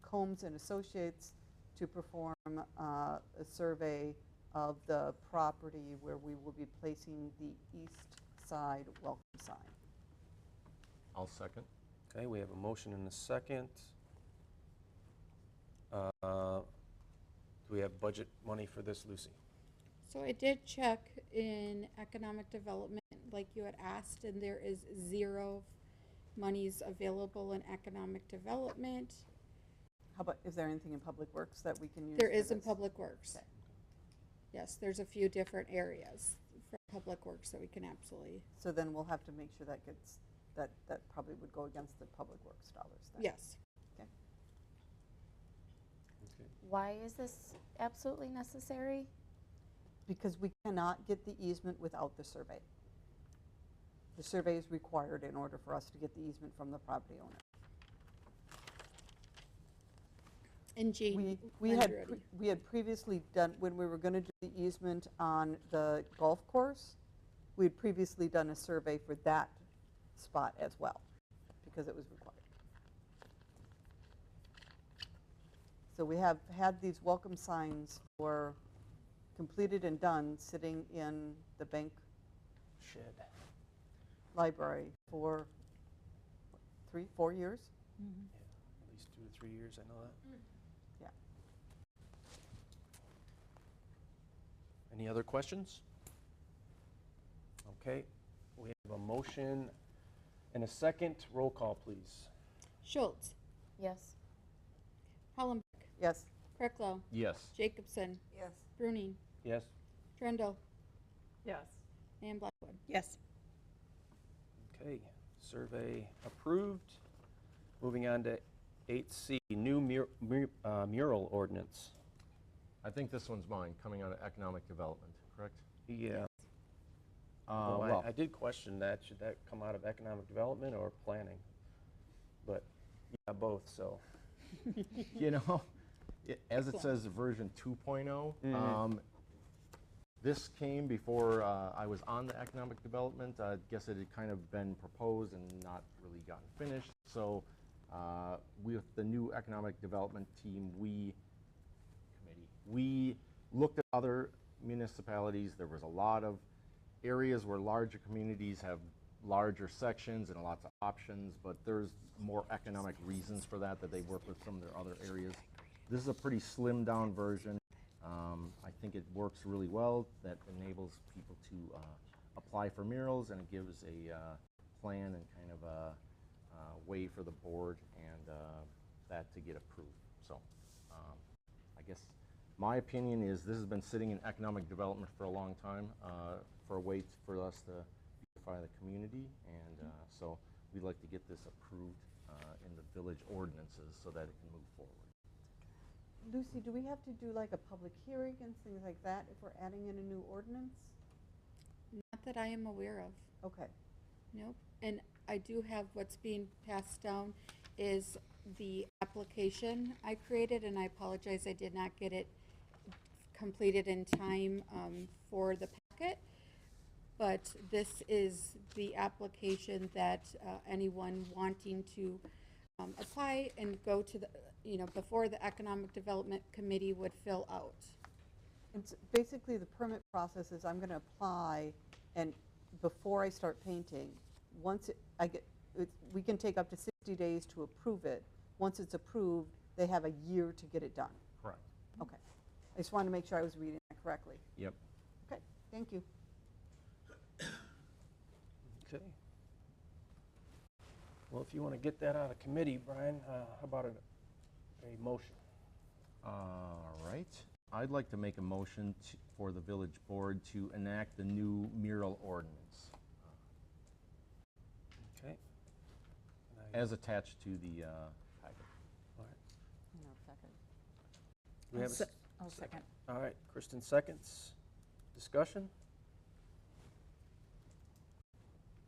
S1: Combs and Associates to perform a survey of the property where we will be placing the east side welcome sign.
S11: I'll second.
S3: Okay, we have a motion and a second. Do we have budget money for this, Lucy?
S2: So I did check in economic development, like you had asked, and there is 0 monies available in economic development.
S1: How about, is there anything in Public Works that we can use?
S2: There
S1: for
S2: is in
S1: this?
S2: Public Works.
S1: Okay.
S2: Yes, there's a few different areas for Public Works that we can absolutely,
S1: So then we'll have to make sure that gets, that probably would go against the Public Works dollars then.
S2: yes.
S1: Okay.
S3: Okay.
S5: Why is this absolutely necessary?
S1: Because we cannot get the easement without the survey. The survey is required in order for us to get the easement from the property owner.
S2: And Jane,
S1: We had previously done, when we were going to do the easement on the golf course, we had previously done a survey for that spot as well, because it was required. So we have had these welcome signs for completed and done, sitting in the bank
S3: Shed.
S1: library for 3, 4 years.
S3: Yeah, at least 2 to 3 years, I know that.
S1: Yeah.
S3: Any other questions? Okay, we have a motion and a second. Roll call, please.
S2: Schultz,
S5: Yes.
S2: Hollenbeck,
S1: Yes.
S2: Krecklow,
S11: Yes.
S2: Jacobson,
S1: Yes.
S2: Bruning,
S3: Yes?
S2: Trendle,
S12: Yes.
S2: and Blackwood.
S6: Yes.
S3: Okay, survey approved. Moving on to 8C, new mural ordinance.
S11: I think this one's mine, coming out of economic development, correct?
S3: Yeah.
S11: Well,
S3: Well, I did question that. Should that come out of economic development or planning? But, yeah, both, so.
S11: you know, as it says, version 2.0, this came before I was on the economic development. I guess it had kind of been proposed and not really gotten finished. So with the new economic development team, we looked at other municipalities. There was a lot of areas where larger communities have larger sections and lots of options, but there's more economic reasons for that they work with some of their other areas. This is a pretty slimmed down version. I think it works really well. That enables people to apply for murals, and it gives a plan and kind of a way for the board and that to get approved. So I guess my opinion is this has been sitting in economic development for a long time for a way for us to beautify the community, and so we'd like to get this approved in the village ordinances so that it can move forward.
S1: Lucy, do we have to do like a public hearing and things like that if we're adding in a new ordinance?
S2: Not that I am aware of.
S1: Okay.
S2: Nope. And I do have what's being passed down is the application I created, and I apologize, I did not get it completed in time for the packet. But this is the application that anyone wanting to apply and go to the, before the Economic Development Committee would fill out.
S1: It's basically the permit process is I'm going to apply, and before I start painting, once we can take up to 60 days to approve it. Once it's approved, they have a year to get it done.
S11: Correct.
S1: Okay. I just wanted to make sure I was reading that correctly.
S11: Yep.
S1: Okay, thank you.
S3: Okay. Well, if you want to get that out of committee, Brian, how about a motion?
S11: All right. I'd like to make a motion for the village board to enact the new mural ordinance
S3: Okay.
S11: as attached to the packet.
S3: All right.
S1: No, second.
S3: Do we have a s-
S1: I'll second.
S3: All right, Kristen seconds. Discussion?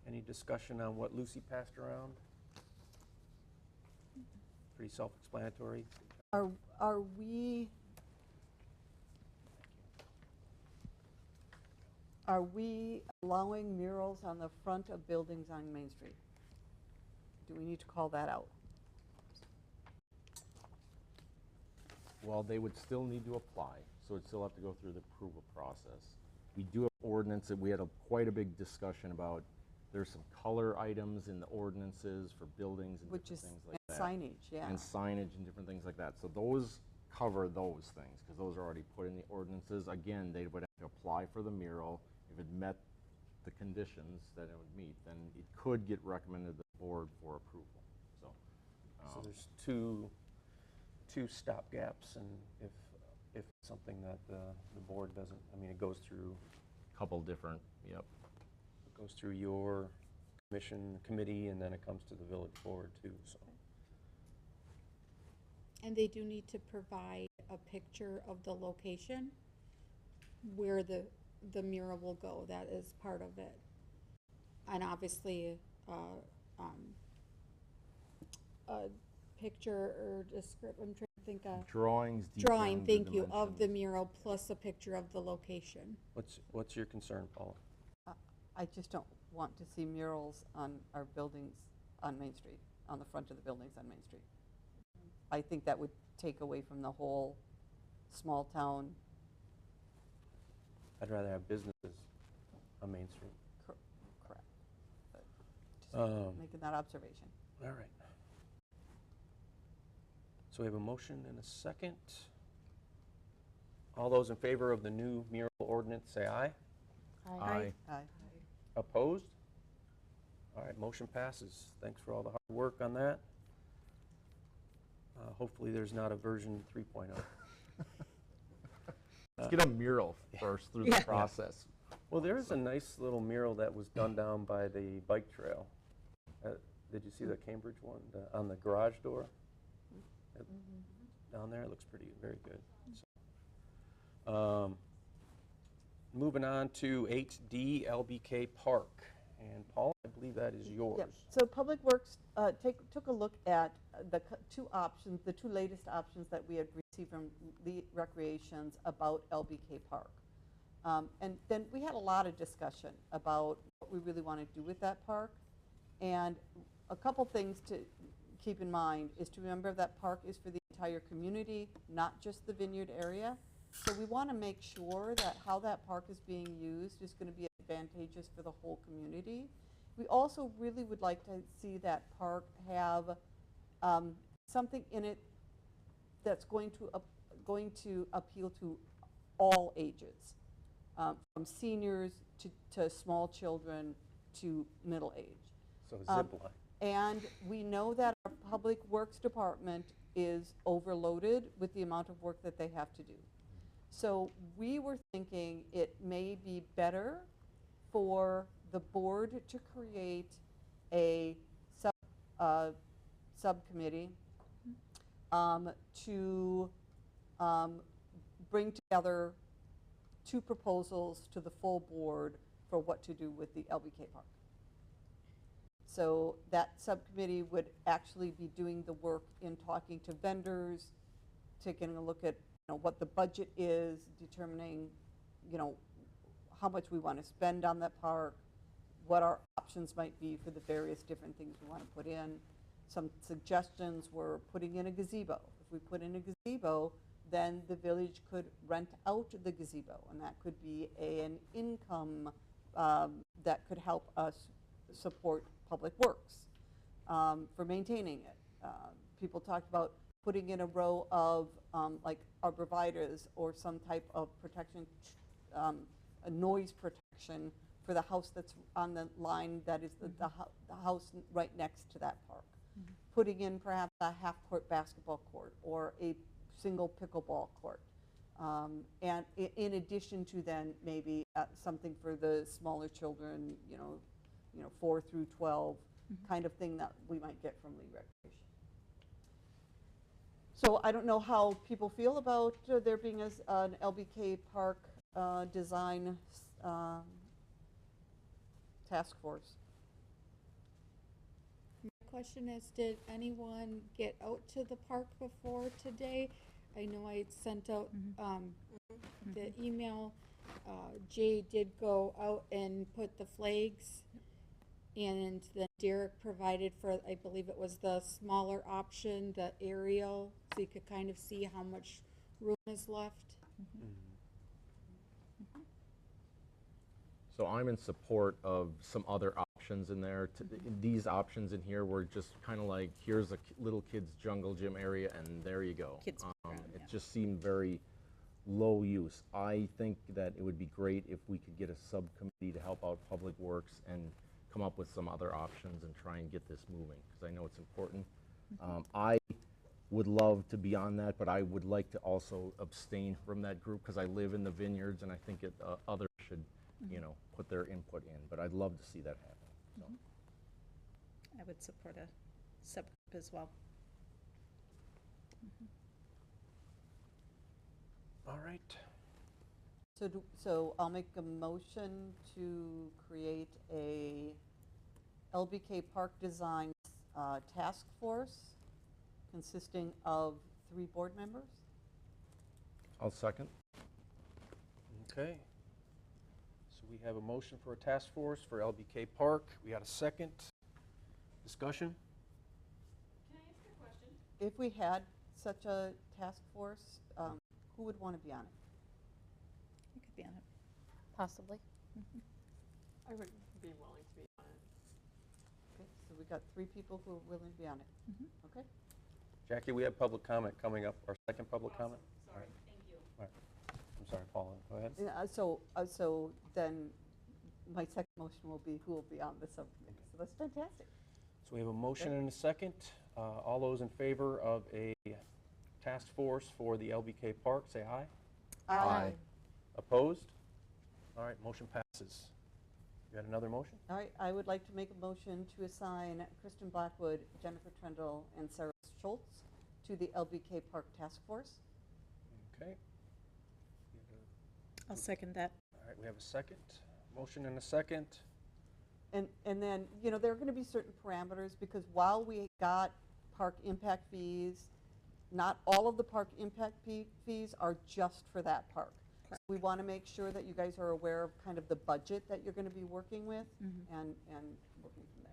S3: Any discussion on what Lucy passed around? Pretty self-explanatory.
S1: Are we allowing murals on the front of buildings on Main Street? Do we need to call that out?
S11: Well, they would still need to apply, so it'd still have to go through the approval process. We do have ordinance that we had quite a big discussion about. There's some color items in the ordinances for buildings and
S1: Which
S11: different
S1: is
S11: things like
S1: and
S11: that.
S1: signage, yeah.
S11: And signage and different things like that. So those cover those things, because those are already put in the ordinances. Again, they would have to apply for the mural. If it met the conditions that it would meet, then it could get recommended to the board for approval. So,
S3: So there's two stopgaps, and if something that the board doesn't, I mean, it goes through,
S11: couple different, yep.
S3: it goes through your committee, and then it comes to the village board too, so.
S2: And they do need to provide a picture of the location where the mural will go. That is part of it. And obviously, a picture or description, I'm trying to think of.
S11: Drawing,
S2: Thank you, of the mural plus a picture of the location.
S3: What's your concern, Paula?
S1: I just don't want to see murals on our buildings on Main Street, on the front of the buildings on Main Street. I think that would take away from the whole small town.
S3: I'd rather have businesses on Main Street.
S1: Correct. But just making that observation.
S3: All right. So we have a motion and a second. All those in favor of the new mural ordinance, say aye.
S11: Aye.
S1: Aye.
S3: Opposed? All right, motion passes. Thanks for all the hard work on that. Hopefully there's not a version 3.0.
S11: Let's get a mural first through the process.
S3: Well, there is a nice little mural that was done down by the bike trail. Did you see the Cambridge one on the garage door? Down there, it looks very good. So, moving on to 8D LBK Park. And Paul, I believe that is yours.
S1: Yep. So Public Works took a look at the two options, the two latest options that we had received from Lee Recreations about LBK Park. And then we had a lot of discussion about what we really want to do with that park. And a couple things to keep in mind is to remember that park is for the entire community, not just the Vineyard area. So we want to make sure that how that park is being used is going to be advantageous for the whole community. We also really would like to see that park have something in it that's going to appeal to all ages, from seniors to small children to middle age.
S3: So zip line.
S1: And we know that our Public Works Department is overloaded with the amount of work that they have to do. So we were thinking it may be better for the board to create a subcommittee to bring together two proposals to the full board for what to do with the LBK Park. So that subcommittee would actually be doing the work in talking to vendors, taking a look at what the budget is, determining how much we want to spend on that park, what our options might be for the various different things we want to put in. Some suggestions were putting in a gazebo. If we put in a gazebo, then the village could rent out the gazebo, and that could be an income that could help us support Public Works for maintaining it. People talked about putting in a row of like arborvitaes or some type of protection, a noise protection for the house that's on the line that is the house right next to that park. Putting in perhaps a half-court basketball court or a single pickleball court. And in addition to then maybe something for the smaller children, 4 through 12 kind of thing that we might get from Lee Recreation. So I don't know how people feel about there being an LBK Park design task force.
S2: My question is, did anyone get out to the park before today? I know I sent out, the email. Jay did go out and put the flags, and then Derek provided for, I believe it was the smaller option, the aerial, so you could kind of see how much room is left.
S11: So I'm in support of some other options in there. These options in here were just kind of like, here's a little kid's jungle gym area, and there you go.
S6: Kids playground,
S11: It
S6: yeah.
S11: just seemed very low use. I think that it would be great if we could get a subcommittee to help out Public Works and come up with some other options and try and get this moving, because I know it's important. I would love to be on that, but I would like to also abstain from that group because I live in the vineyards, and I think others should, you know, put their input in. But I'd love to see that happen. So.
S6: I would support a subgroup as well.
S3: All right.
S1: So I'll make a motion to create a LBK Park Design task force consisting of 3 board members.
S11: I'll second.
S3: Okay. So we have a motion for a task force for LBK Park. We had a second. Discussion?
S1: If we had such a task force, who would want to be on it?
S6: I could be on it.
S5: Possibly.
S12: I would be willing to be on it.
S1: Okay, so we got 3 people who are willing to be on it. Okay.
S3: Jackie, we have public comment coming up, our second public comment. Sorry, thank you. All right. I'm sorry, Paula, go ahead.
S1: So then my second motion will be who will be on the subcommittee. So that's fantastic.
S3: So we have a motion and a second. All those in favor of a task force for the LBK Park, say aye.
S11: Aye.
S3: Opposed? All right, motion passes. You had another motion?
S1: All right, I would like to make a motion to assign Kristen Blackwood, Jennifer Trendle, and Sarah Schultz to the LBK Park Task Force.
S3: Okay.
S6: I'll second that.
S3: All right, we have a second. Motion and a second.
S1: And then, you know, there are going to be certain parameters because while we got park impact fees, not all of the park impact fees are just for that park. So we want to make sure that you guys are aware of kind of the budget that you're going to be working with and working from there.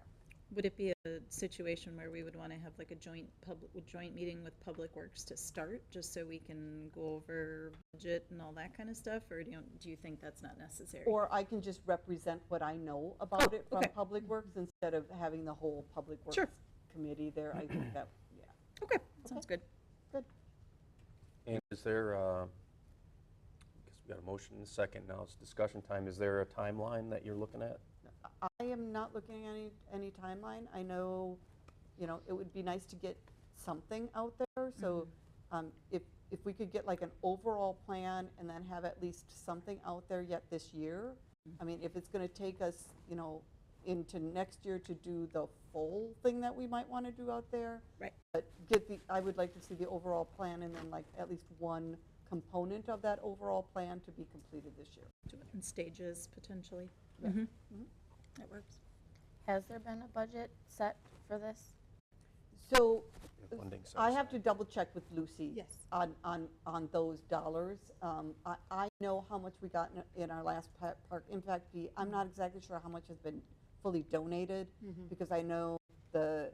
S6: Would it be a situation where we would want to have like a joint meeting with Public Works to start, just so we can go over budget and all that kind of stuff, or do you think that's not necessary?
S1: Or I can just represent what I know about it from
S6: okay.
S1: Public Works instead of having the whole Public Works
S6: Sure.
S1: committee there. I think that, yeah.
S6: Okay, sounds good.
S1: Good.
S3: And is there, I guess we got a motion and a second, now it's discussion time. Is there a timeline that you're looking at?
S1: I am not looking at any timeline. I know, you know, it would be nice to get something out there. So if we could get like an overall plan and then have at least something out there yet this year. I mean, if it's going to take us, you know, into next year to do the full thing that we might want to do out there.
S6: Right.
S1: But I would like to see the overall plan and then like at least one component of that overall plan to be completed this year.
S6: Do it in stages, potentially.
S1: Yeah.
S6: That works.
S5: Has there been a budget set for this?
S1: So
S3: Funding set
S1: I have
S3: aside.
S1: to double check with Lucy.
S2: Yes.
S1: On those dollars. I know how much we got in our last park impact fee. I'm not exactly sure how much has been fully donated because I know the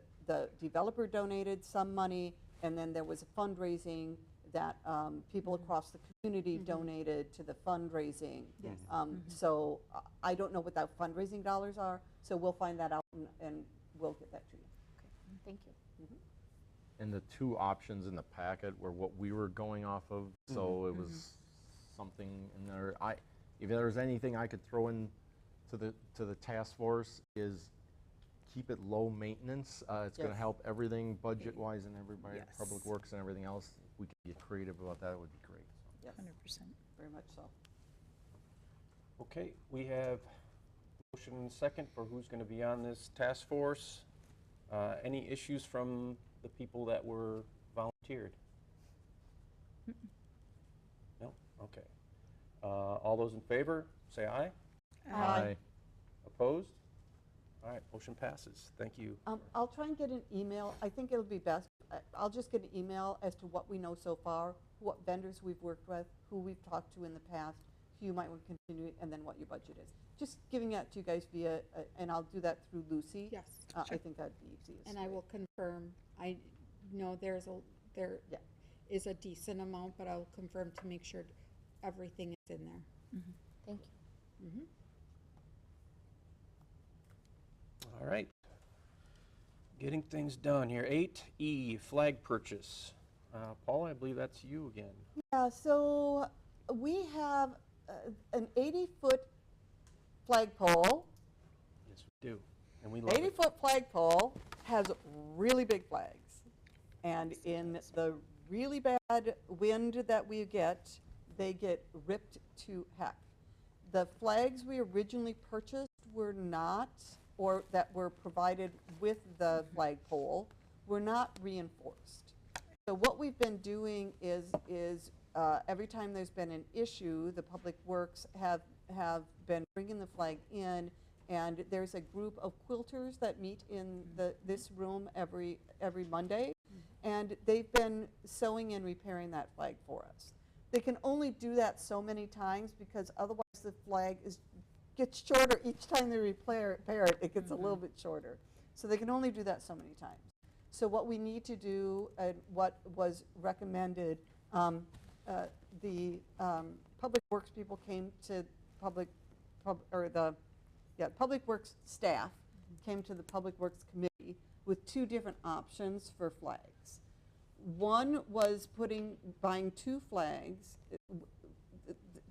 S1: developer donated some money and then there was a fundraising that people across the community donated to the fundraising.
S2: Yes.
S1: So I don't know what that fundraising dollars are, so we'll find that out and we'll get that to you.
S5: Thank you.
S11: And the 2 options in the packet were what we were going off of, so it was something in there. If there was anything I could throw in to the task force is keep it low maintenance. It's going to
S1: Yes.
S11: help everything budget-wise and everybody,
S6: Yes.
S11: Public Works and everything else. If we could get creative about that, it would be great. So.
S1: Yes,
S6: 100%.
S1: very much so.
S3: Okay, we have motion and second for who's going to be on this task force. Any issues from the people that were volunteered? No? Okay. All those in favor, say aye.
S1: Aye.
S3: Opposed? All right, motion passes. Thank you.
S1: I'll try and get an email. I think it'll be best. I'll just get an email as to what we know so far, what vendors we've worked with, who we've talked to in the past, who you might want to continue, and then what your budget is. Just giving that to you guys via, and I'll do that through Lucy.
S2: Yes.
S1: I think that'd be easiest.
S2: And I will confirm, I know there
S1: Yeah.
S2: is a decent amount, but I'll confirm to make sure everything is in there.
S5: Thank you.
S3: All right. Getting things done here. 8E, flag purchase. Paula, I believe that's you again.
S1: Yeah, so we have an 80-foot flagpole.
S3: Yes, we do. And we love it.
S1: 80-foot flagpole has really big flags. And in the really bad wind that we get, they get ripped to heck. The flags we originally purchased were not, or that were provided with the flagpole, were not reinforced. So what we've been doing is every time there's been an issue, the Public Works have been bringing the flag in, and there's a group of quilters that meet in this room every Monday, and they've been sewing and repairing that flag for us. They can only do that so many times because otherwise the flag gets shorter each time they repair it. It gets a little bit shorter. So they can only do that so many times. So what we need to do, and what was recommended, the Public Works people came to Public Works staff came to the Public Works Committee with two different options for flags. One was buying two flags,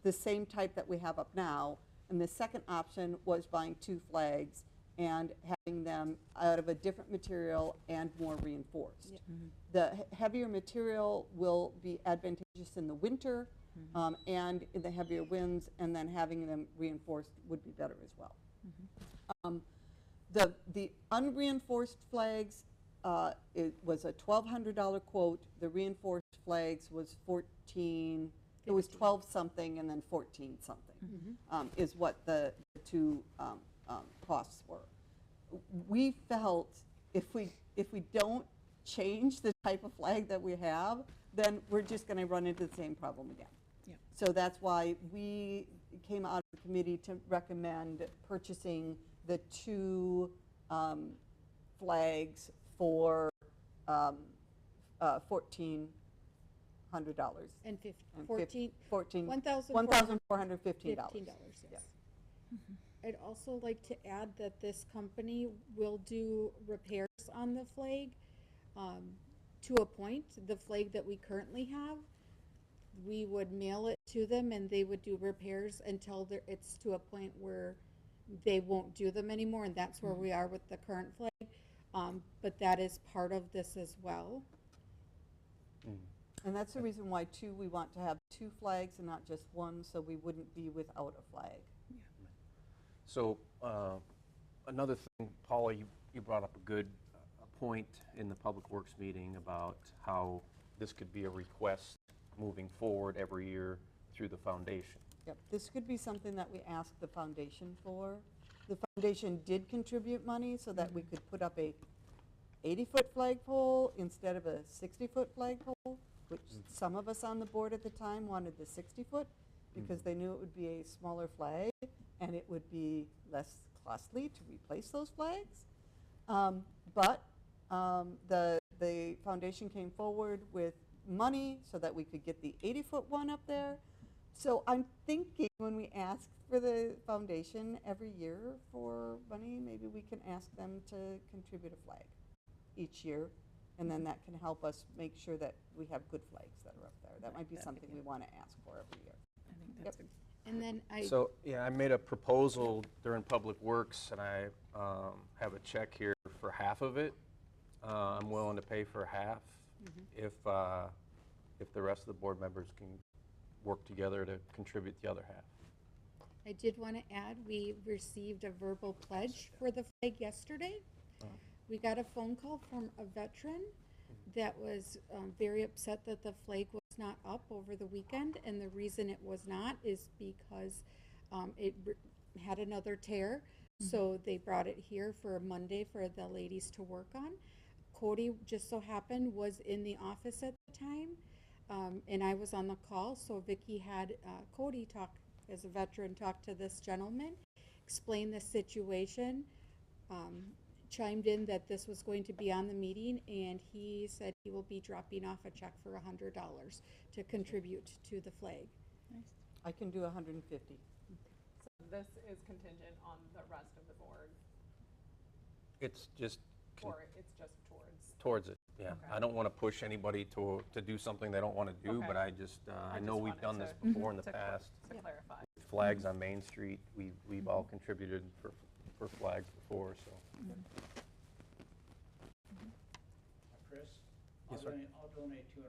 S1: the same type that we have up now, and the second option was buying two flags and having them out of a different material and more reinforced.
S2: Yep.
S1: The heavier material will be advantageous in the winter and in the heavier winds, and then having them reinforced would be better as well. The unreinforced flags, it was a $1,200 quote. The reinforced flags was it was 12 something and then 14 something is what the two costs were. We felt if we don't change the type of flag that we have, then we're just going to run into the same problem again.
S4: Yeah.
S1: So that's why we came out of the committee to recommend purchasing the two flags for $1,400.
S2: And
S1: $1,415.
S2: Yes. I'd also like to add that this company will do repairs on the flag to a point. The flag that we currently have, we would mail it to them and they would do repairs until it's to a point where they won't do them anymore, and that's where we are with the current flag. But that is part of this as well.
S1: And that's the reason why, too, we want to have two flags and not just one, so we wouldn't be without a flag.
S3: So another thing, Paula, you brought up a good point in the Public Works meeting about how this could be a request moving forward every year through the foundation.
S1: Yep, this could be something that we ask the foundation for. The foundation did contribute money so that we could put up a 80-foot flagpole instead of a 60-foot flagpole, which some of us on the board at the time wanted the 60-foot because they knew it would be a smaller flag and it would be less costly to replace those flags. But the foundation came forward with money so that we could get the 80-foot one up there. So I'm thinking when we ask for the foundation every year for money, maybe we can ask them to contribute a flag each year, and then that can help us make sure that we have good flags that are up there. That might be something we want to ask for every year.
S4: I think that's
S2: And then
S3: So, yeah, I made a proposal during Public Works, and I have a check here for half of it. I'm willing to pay for half if the rest of the board members can work together to contribute the other half.
S2: I did want to add, we received a verbal pledge for the flag yesterday. We got a phone call from a veteran that was very upset that the flag was not up over the weekend, and the reason it was not is because it had another tear. So they brought it here for Monday for the ladies to work on. Cody, just so happened, was in the office at the time, and I was on the call, so Vicky had Cody talk, as a veteran, talk to this gentleman, explain the situation, chimed in that this was going to be on the meeting, and he said he will be dropping off a check for $100 to contribute to the flag.
S1: I can do 150.
S12: So this is contingent on the rest of the board,
S3: It's just
S12: or it's just towards?
S3: towards it, yeah.
S12: Okay.
S3: I don't want to push anybody to do something they don't want to do,
S12: Okay.
S3: but I just, I know
S12: just
S3: we've done
S12: wanted
S3: this before in the
S12: to
S3: past.
S12: To clarify.
S3: Flags on Main Street, we've all contributed for flags before, so.
S7: Chris?
S3: Yes, sir.
S7: I'll donate $250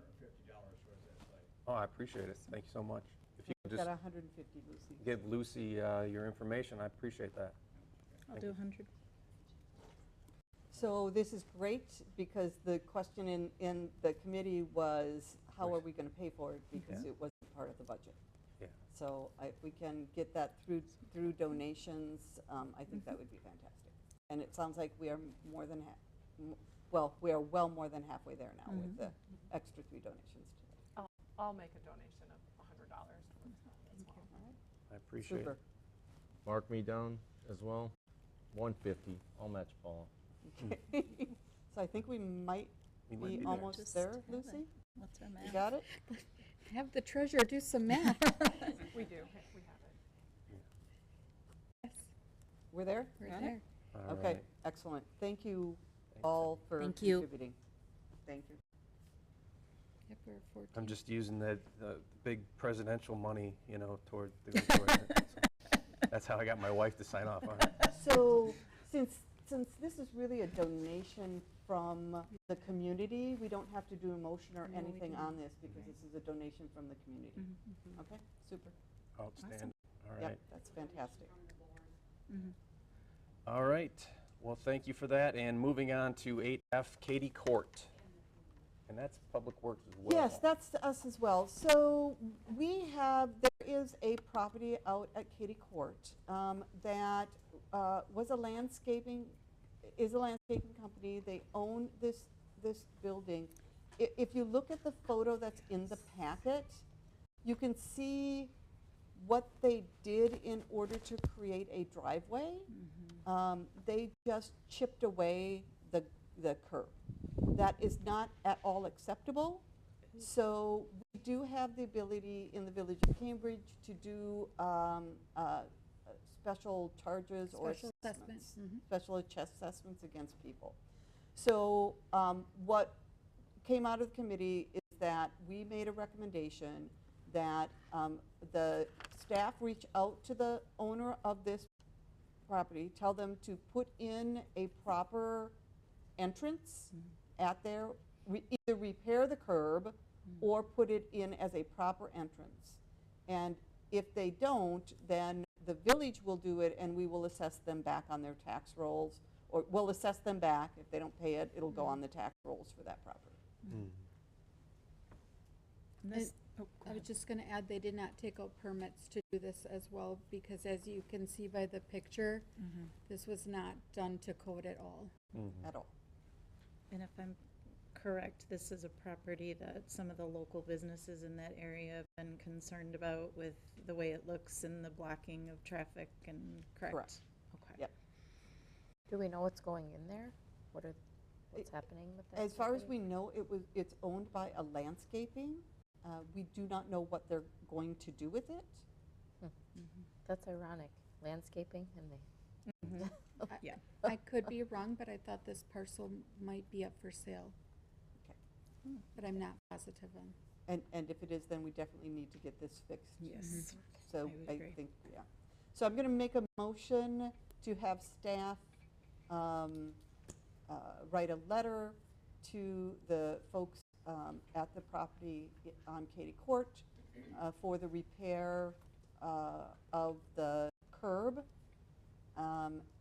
S7: towards that flag.
S3: Oh, I appreciate it. Thank you so much. If you could
S1: Got
S3: just
S1: 150, Lucy.
S3: give Lucy your information, I appreciate that.
S6: I'll do 100.
S1: So this is great, because the question in the committee was, how are we going to pay for it? Because it wasn't part of the budget.
S3: Yeah.
S1: So if we can get that through donations, I think that would be fantastic. And it sounds like we are more than we are well more than halfway there now with the extra 3 donations today.
S12: I'll make a donation of $100 towards that as well.
S3: I appreciate
S1: Super.
S3: it.
S11: Mark me down as well. 150. I'll match Paul.
S1: Okay. So I think we might
S3: We might
S1: be
S3: be there.
S1: almost
S6: Just
S1: there,
S6: have
S1: Lucy.
S6: it. What's our
S1: You
S6: math?
S1: got it?
S2: Have the treasurer do some math.
S12: We do, we have it.
S2: Yes,
S1: We're there?
S2: we're
S1: Got it?
S2: there.
S3: All
S1: Okay,
S3: right.
S1: excellent. Thank you
S3: Thanks.
S1: all for
S6: Thank you.
S1: contributing. Thank you.
S2: Yep, we're 14.
S3: I'm just using the big presidential money, toward it. So that's how I got my wife to sign off on it.
S1: So since this is really a donation from the community, we don't have to do a motion or
S2: No, we
S1: anything
S2: don't.
S1: on this, because this is a donation from the community. Okay, super.
S3: Outstanding. All
S1: Yep,
S3: right.
S1: that's fantastic.
S3: All right. Well, thank you for that. And moving on to 8F, Katie Court. And that's Public Works as well.
S1: Yes, that's us as well. So there is a property out at Katy Court that is a landscaping company. They own this building. If you look at the photo that's in the packet, you can see what they did in order to create a driveway. They just chipped away the curb. That is not at all acceptable. So we do have the ability in the Village of Cambridge to do special charges or
S2: Special assessments.
S1: special assessments against people. So what came out of the committee is that we made a recommendation that the staff reach out to the owner of this property, tell them to put in a proper entrance at their, either repair the curb or put it in as a proper entrance. And if they don't, then the village will do it, and we will assess them back on their tax rolls, or we'll assess them back. If they don't pay it, it'll go on the tax rolls for that property.
S2: I was just going to add, they did not take out permits to do this as well, because as you can see by the picture, this was not done to code at all.
S1: At all.
S6: And if I'm correct, this is a property that some of the local businesses in that area have been concerned about with the way it looks and the blocking of traffic and, correct?
S1: Correct.
S6: Okay.
S1: Yep.
S5: Do we know what's going in there? What's happening with that?
S1: As far as
S5: property?
S1: we know, it's owned by a landscaping. We do not know what they're going to do with it.
S5: That's ironic. Landscaping and they.
S6: Yeah.
S2: I could be wrong, but I thought this parcel might be up for sale.
S1: Okay.
S2: But I'm not positive on.
S1: And if it is, then we definitely need to get this fixed.
S6: Yes.
S1: So
S6: I would
S1: I
S6: agree.
S1: think, yeah. So I'm going to make a motion to have staff write a letter to the folks at the property on Katy Court for the repair of the curb,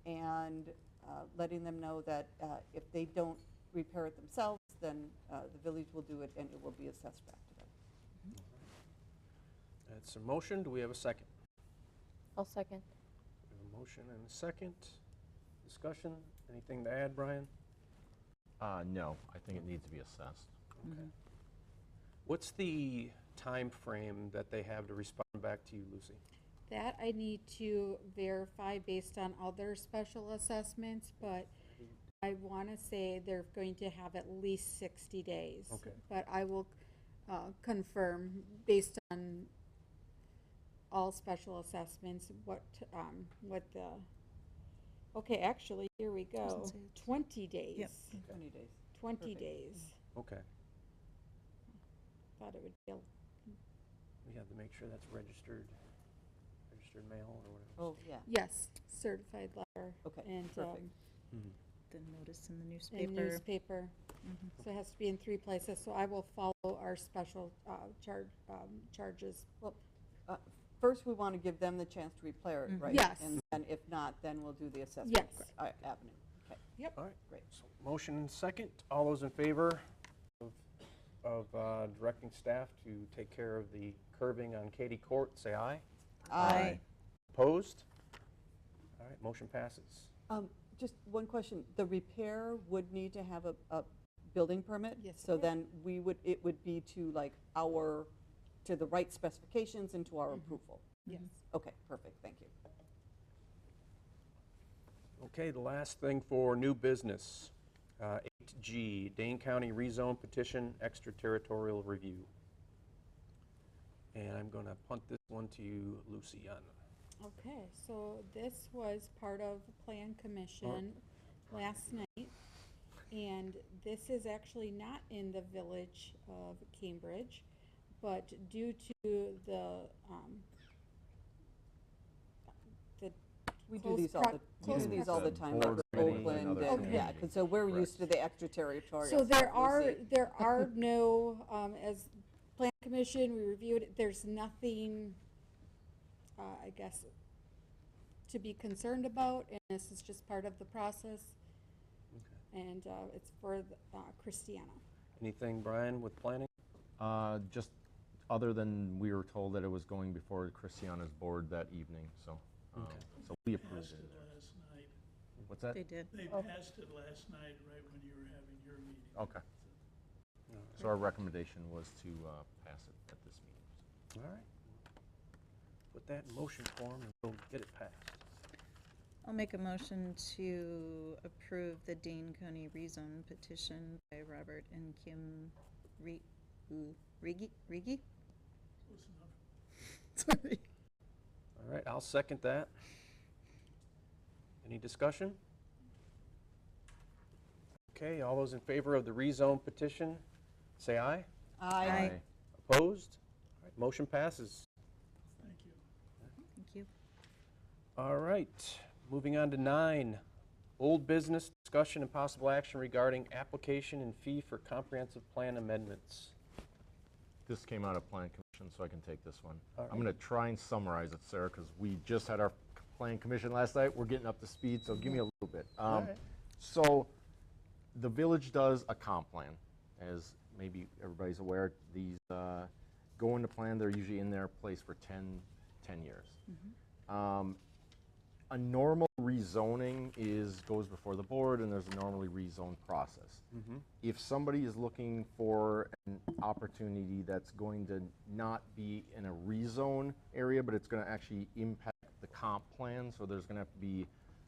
S1: and letting them know that if they don't repair it themselves, then the village will do it, and it will be assessed back to them.
S3: That's a motion. Do we have a second?
S5: I'll second.
S3: We have a motion and a second. discussion? Anything to add, Brian?
S11: No, I think it needs to be assessed.
S3: Okay. What's the time frame that they have to respond back to you, Lucy?
S2: That I need to verify based on other special assessments, but I want to say they're going to have at least 60 days.
S3: Okay.
S2: But I will confirm based on all special assessments what the, okay, actually, here we go.
S6: Doesn't say it's-
S2: 20 days.
S6: Yep.
S1: 20 days.
S2: 20
S1: Perfect.
S2: days.
S3: Okay.
S2: Thought it would be,
S3: We have to make sure that's registered mail or whatever.
S1: Oh, yeah.
S2: yes, certified letter.
S1: Okay,
S2: And
S1: perfect.
S6: The notice in the
S2: in
S6: newspaper.
S2: newspaper. So it has to be in 3 places. So I will follow our special charges.
S1: Well, first, we want to give them the chance to repair it, right?
S2: Yes.
S1: And then if not, then we'll do the assessment
S2: Yes.
S1: avenue. Okay.
S2: Yep.
S3: All right,
S1: Great.
S3: so motion and second. All those in favor of directing staff to take care of the curbing on Katy Court, say aye.
S1: Aye.
S3: Opposed? All right, motion passes.
S1: Just one question. The repair would need to have a building permit?
S2: Yes,
S1: So
S2: it
S1: then it would be to like to the right specifications and to our approval?
S2: Yes.
S1: Okay, perfect, thank you.
S3: Okay, the last thing for new business, 8G, Dane County rezone petition extraterritorial review. And I'm going to punt this one to you, Luciana.
S2: Okay, so this was part of the Plan Commission last night. And this is actually not in the village of Cambridge, but due to the
S1: We do
S2: Close
S1: these all
S2: pro-
S1: the,
S2: close
S1: the time,
S11: board
S1: like
S11: meeting and
S1: Oakland,
S11: other
S1: and,
S2: things.
S1: yeah, and so we're used to the extraterritorial.
S2: So there
S1: stuff, you see.
S2: there are no, as Plan Commission, we reviewed it, there's nothing, I guess, to be concerned about, and this is just part of the process. And it's for Christiana.
S3: Anything, Brian, with planning?
S11: Just other than we were told that it was going before Christiana's board that evening, so,
S3: Okay.
S11: so we approved it.
S13: Last night.
S11: What's that?
S6: They did.
S13: They passed it last night, right when you were having your meeting.
S11: Okay. So our recommendation was to pass it at this meeting.
S3: All right. Put that in motion form and we'll get it passed.
S6: I'll make a motion to approve the Dane County rezone petition by Robert and Kim Rigi?
S13: Close enough.
S6: Sorry.
S3: All right, I'll second that. Any discussion? Okay, all those in favor of the rezone petition, say aye.
S1: Aye.
S3: Opposed? All right, motion passes.
S13: Thank you.
S6: Thank you.
S3: All right, moving on to 9, old business discussion and possible action regarding application and fee for comprehensive plan amendments.
S11: This came out of Plan Commission, so I can take this one.
S3: All
S11: I'm
S3: right.
S11: going to try and summarize it, Sarah, because we just had our Plan Commission last night. We're getting up to speed, so give me a little bit.
S3: All right.
S11: So the village does a comp plan. As maybe everybody's aware, these go into plan. They're usually in their place for 10 years. A normal rezoning goes before the board, and there's a normally rezone process. If somebody is looking for an opportunity that's going to not be in a rezone area, but it's going to actually impact the comp plan, so there's going to have to be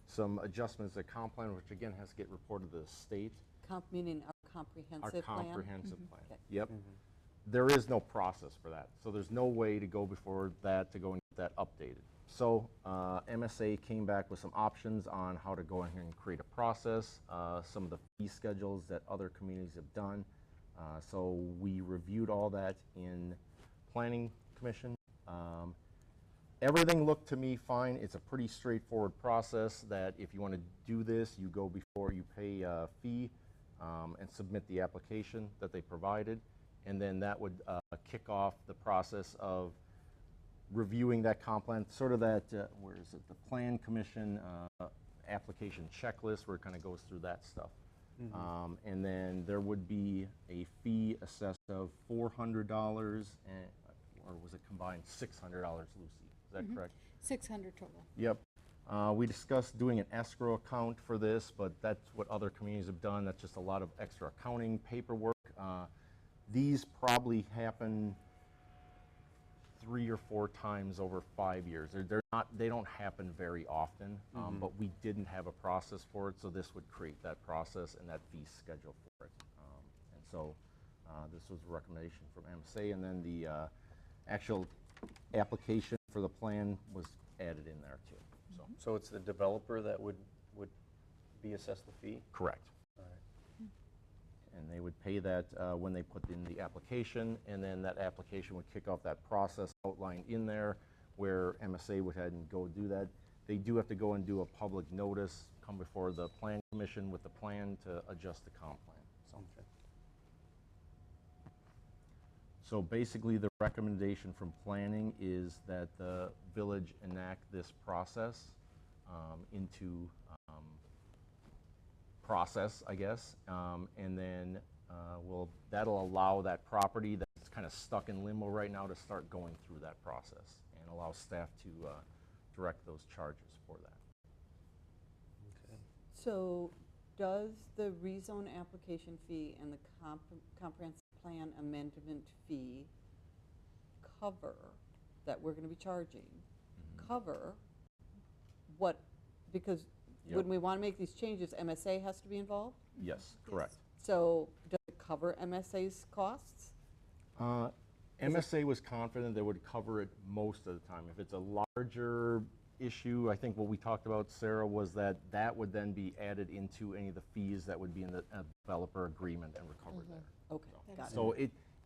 S11: some adjustments to the comp plan, which again has to get reported to the state.
S1: Comp meaning our comprehensive
S11: Our
S1: plan?
S11: comprehensive plan.
S1: Okay.
S11: Yep. There is no process for that, so there's no way to go before that to go and get that updated. So MSA came back with some options on how to go in here and create a process, some of the fee schedules that other communities have done. So we reviewed all that in Planning Commission. Everything looked to me fine. It's a pretty straightforward process that if you want to do this, you go before you pay a fee and submit the application that they provided. And then that would kick off the process of reviewing that comp plan, sort of that, where is it, the Plan Commission application checklist where it kind of goes through that stuff. And then there would be a fee assessed of $400, or was it combined $600, Lucy? Is that correct?
S2: 600 total.
S11: Yep. We discussed doing an escrow account for this, but that's what other communities have done. That's just a lot of extra accounting paperwork. These probably happen 3 or 4 times over 5 years. They don't happen very often, but we didn't have a process for it, so this would create that process and that fee schedule for it. And so this was a recommendation from MSA, and then the actual application for the plan was added in there too.
S3: So it's the developer that would be assessed the fee?
S11: Correct.
S3: All right.
S11: And they would pay that when they put in the application, and then that application would kick off that process outlined in there where MSA would head and go do that. They do have to go and do a public notice, come before the plan commission with the plan to adjust the comp plan. So basically the recommendation from planning is that the village enact this process into process, I guess, and then that'll allow that property that's kind of stuck in limbo right now to start going through that process and allow staff to direct those charges for that.
S3: Okay.
S1: So does the rezone application fee and the comprehensive plan amendment fee cover, that we're going to be charging, cover what, because when we want to make these changes, MSA has to be involved?
S11: Yes, correct.
S1: So does it cover MSA's costs?
S11: MSA was confident they would cover it most of the time. If it's a larger issue, I think what we talked about, Sarah, was that would then be added into any of the fees that would be in the developer agreement and recovered there.
S1: Okay, got it.
S11: So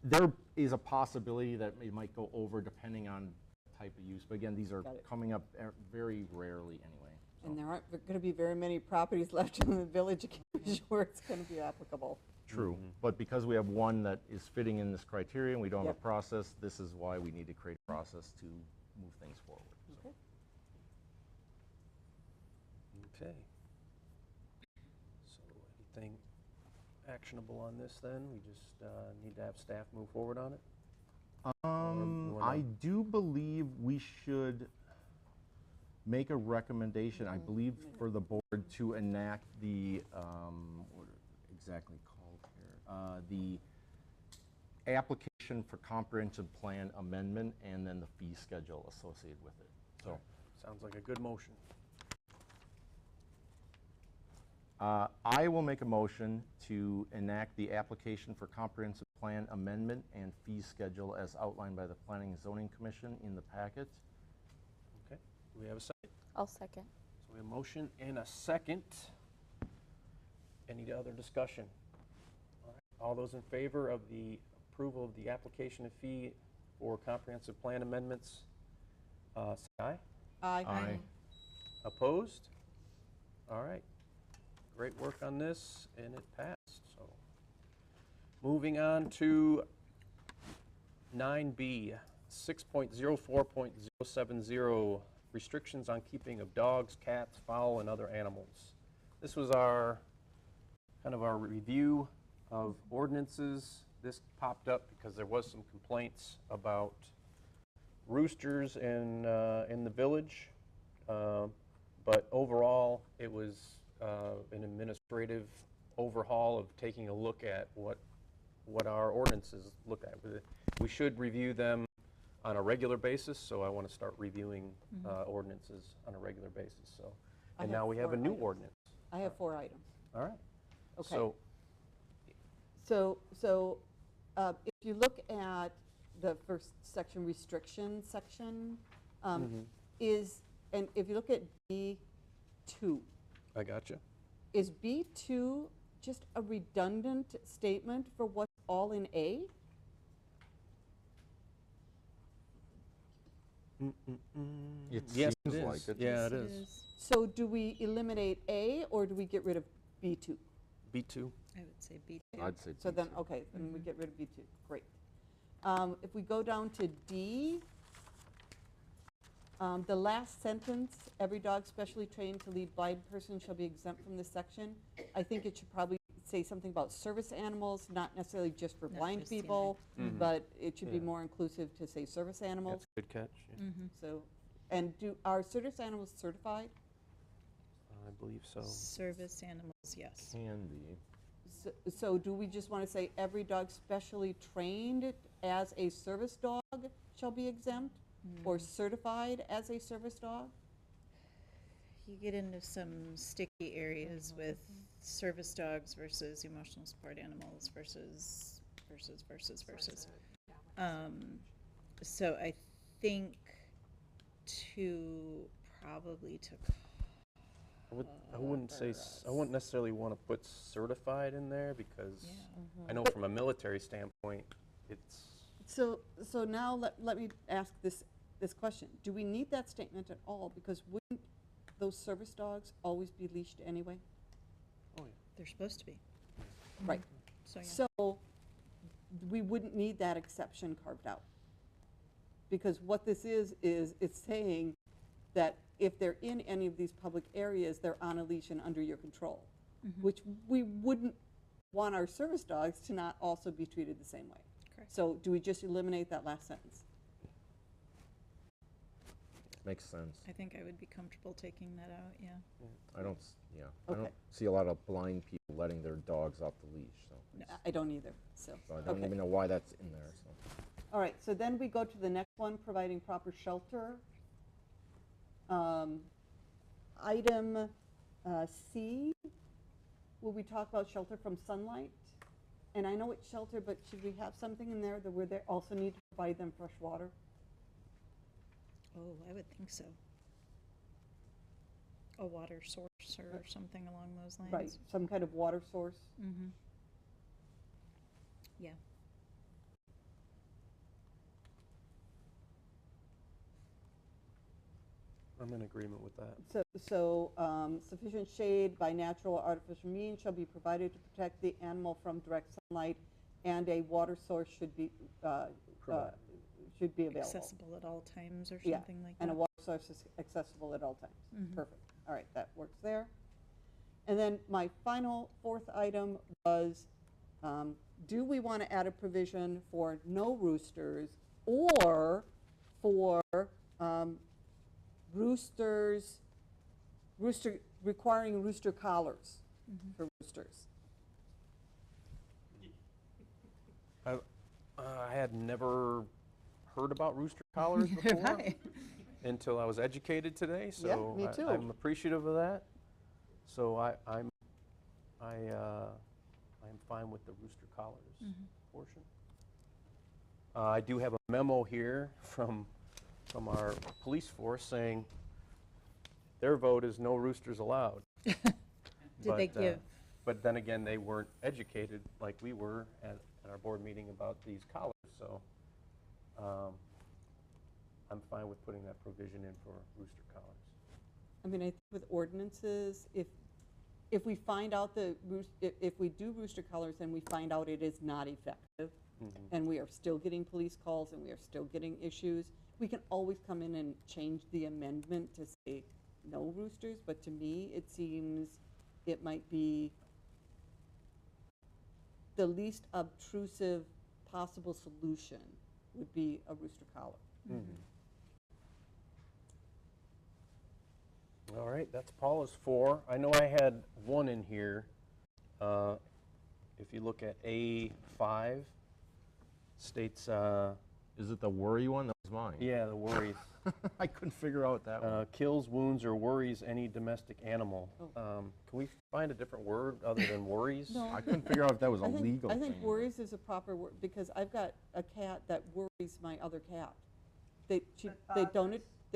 S11: there is a possibility that it might go over depending on type of use, but again, these are coming up very rarely anyway.
S1: And there aren't going to be very many properties left in the village of Cambridge where it's going to be applicable.
S11: True, but because we have one that is fitting in this criterion, we don't have a process, this is why we need to create a process to move things forward. So.
S3: Okay. So anything actionable on this then? We just need to have staff move forward on it?
S11: I do believe we should make a recommendation, I believe, for the board to enact the, what exactly called here, the application for comprehensive plan amendment and then the fee schedule associated with it. So,
S3: sounds like a good motion.
S11: I will make a motion to enact the application for comprehensive plan amendment and fee schedule as outlined by the Planning and Zoning Commission in the packet.
S3: Okay. Do we have a second?
S5: I'll second.
S3: So we have a motion and a second. Any other discussion? All right. All those in favor of the approval of the application of fee for comprehensive plan amendments, say aye.
S1: Aye.
S11: Aye.
S3: Opposed? All right. Great work on this, and it passed. So, moving on to 9B, 6.04.070, restrictions on keeping of dogs, cats, fowl, and other animals. This was our kind of our review of ordinances. This popped up because there was some complaints about roosters in the village, but overall it was an administrative overhaul of taking a look at what our ordinances look at. We should review them on a regular basis, so I want to start reviewing ordinances on a regular basis. So, and now we have a new ordinance.
S1: I have 4 items.
S3: All right.
S1: Okay.
S3: So
S1: If you look at the first section, restriction section, and if you look at B2,
S3: I got you.
S1: is B2 just a redundant statement for what's all in A?
S11: It
S3: Yes,
S11: seems
S3: it
S11: like
S3: is.
S11: it.
S3: Yeah, it is.
S1: So do we eliminate A or do we get rid of B2?
S3: B2.
S4: I would say B2.
S11: I'd say
S1: So then,
S11: B2.
S1: okay, then we get rid of B2, great. If we go down to D, the last sentence, every dog specially trained to lead blind person shall be exempt from this section. I think it should probably say something about service animals, not necessarily just for
S4: Not
S1: blind
S4: just, yeah.
S1: people, but it should be
S3: Yeah.
S1: more inclusive to say service animals.
S3: That's a good catch. Yeah.
S1: So, and are service animals certified?
S3: believe so.
S6: Service animals, yes.
S11: Can be.
S1: So do we just want to say every dog specially trained as a service dog shall be exempt? Or certified as a service dog?
S6: You get into some sticky areas with service dogs versus emotional support animals versus. So I think probably to.
S3: I wouldn't say, I wouldn't necessarily want to put certified in there because I know from a military standpoint, it's,
S1: So now let me ask this question. Do we need that statement at all? Because wouldn't those service dogs always be leashed anyway?
S6: They're supposed to be.
S1: Right.
S6: So, yeah.
S1: So we wouldn't need that exception carved out. Because what this is it's saying that if they're in any of these public areas, they're on a leash and under your control, which we wouldn't want our service dogs to not also be treated the same way.
S6: Correct.
S1: So do we just eliminate that last sentence?
S11: Makes sense.
S6: I think I would be comfortable taking that out, yeah.
S11: I don't, I
S1: Okay.
S11: don't see a lot of blind people letting their dogs off the leash, so.
S1: I don't either, so.
S11: So I don't
S1: okay.
S11: even know why that's in there, so.
S1: All right, so then we go to the next one, providing proper shelter. Item C, will we talk about shelter from sunlight? And I know it's shelter, but should we have something in there that where they also need to provide them fresh water?
S6: Oh, I would think so. A water source or something along those lines.
S1: Right, some kind of water source.
S6: Mm-hmm. Yeah.
S3: I'm in agreement with that.
S1: So sufficient shade by natural or artificial means shall be provided to protect the animal from direct sunlight, and a water source should be available.
S6: Accessible at all times or
S1: Yeah,
S6: something like that.
S1: and a water source is accessible at all times.
S6: Mhm.
S1: Perfect. All right, that works there. And then my final fourth item was, do we want to add a provision for no roosters or for requiring rooster collars for roosters?
S3: I had never heard about rooster collars before until I was educated today, so
S1: me too.
S3: I'm appreciative of that. So I'm fine with the rooster collars portion. I do have a memo here from our police force saying their vote is no roosters allowed.
S6: Did they give?
S3: But then again, they weren't educated like we were at our board meeting about these collars, so I'm fine with putting that provision in for rooster collars.
S1: I mean, I think with ordinances, if we find out if we do rooster collars and we find out it is not effective, and we are still getting police calls and we are still getting issues, we can always come in and change the amendment to say no roosters, but to me, it seems it might be the least obtrusive possible solution would be a rooster collar.
S3: All right, that's Paula's 4. I know I had 1 in here. If you look at A5, states,
S11: Is it the worry one? That was mine.
S3: yeah, the worries.
S11: I couldn't figure out that one.
S3: Kills, wounds, or worries any domestic animal. Can we find a different word other than worries?
S1: No.
S11: I couldn't figure out if that was a
S1: I think,
S11: legal
S1: I think
S11: thing.
S1: worries is a proper word, because I've got a cat that worries my other cat. They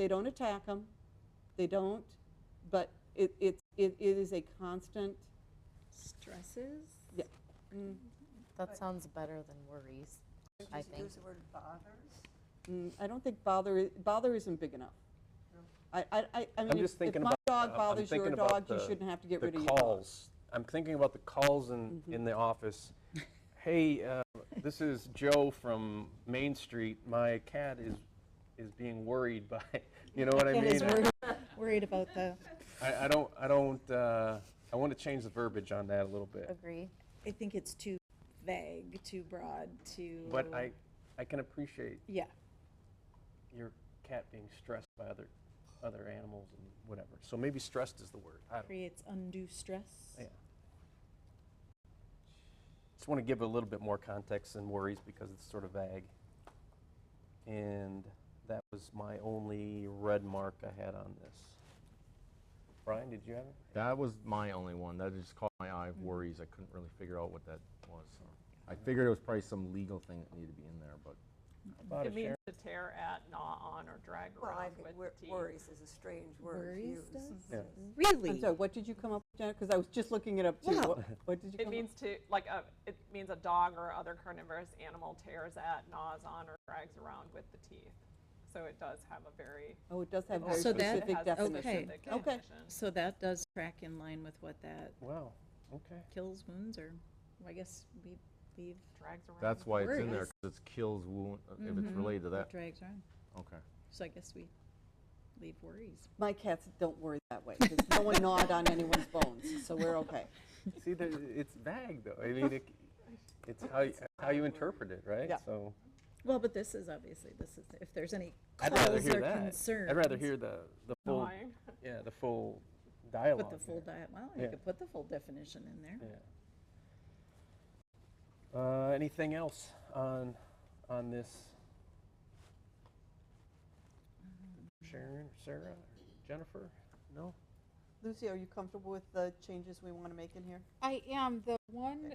S1: don't attack them, they don't, but it is a constant,
S6: Stresses?
S1: yeah.
S5: That sounds better than worries, I think.
S14: Use the word bothers?
S1: I don't think bother isn't big enough. I
S3: I'm
S1: mean,
S3: just
S1: if
S3: thinking
S1: my
S3: about,
S1: dog
S3: I'm
S1: bothers your
S3: thinking about
S1: dog, you
S3: the-
S1: shouldn't have to get
S3: the
S1: rid of your dog.
S3: calls. I'm thinking about the calls in the office. Hey, this is Joe from Main Street. My cat is being worried by, you know what I
S6: Cat is
S3: mean?
S6: worried about the.
S3: I want to change the verbiage on that a little bit.
S5: Agree.
S6: I think it's too vague, too broad, too.
S3: But I can appreciate
S6: Yeah.
S3: your cat being stressed by other animals and whatever. So maybe stressed is the word. I don't know.
S6: Creates undue stress.
S3: Yeah. Just want to give a little bit more context than worries because it's sort of vague. And that was my only red mark I had on this. Brian, did you have it?
S11: That was my only one. That just caught my eye, worries. I couldn't really figure out what that was. So I figured it was probably some legal thing that needed to be in there, but.
S3: About
S12: It means to tear at, gnaw on, or drag
S14: Well, I
S12: around
S14: think
S12: with the teeth.
S14: worries is a strange word
S2: Worries
S14: used.
S2: does?
S3: Yeah.
S6: Really?
S1: I'm sorry, what did you come up with, Jenna? Because I was just looking it up too.
S6: Wow.
S1: What did you
S12: It
S1: come
S12: means to, like, it means a dog or other carnivorous animal tears at, gnaws on, or drags around with the teeth. So it does have a very.
S1: Oh, it does have very
S6: So that-
S1: specific
S12: it has a
S1: definition.
S12: specific
S1: Okay.
S12: definition.
S6: So that does track in line with what that
S3: Wow, okay.
S6: kills wounds, or I guess we leave.
S12: Drags around.
S11: That's why it's in there,
S6: Worries.
S11: because it kills wound, if it's
S6: Mhm.
S11: related to that.
S6: It drags around.
S11: Okay.
S6: So I guess we leave worries.
S1: My cats don't worry that way, because no one gnawed on anyone's bones, so we're okay.
S3: See, it's vague though. I mean, it's how you interpret it, right?
S1: Yeah.
S3: So
S6: Well, but this is if there's any
S3: I'd rather
S6: calls
S3: hear
S6: or
S3: that.
S6: concerns.
S3: I'd rather hear the full,
S12: Gnawing.
S3: yeah, the full dialogue.
S6: Put the full
S3: there.
S6: well, you
S3: Yeah.
S6: could put the full definition in there.
S3: Yeah. Anything else on this? Sharon, Sarah, Jennifer? No?
S1: Lucy, are you comfortable with the changes we want to make in here?
S2: I am. The one,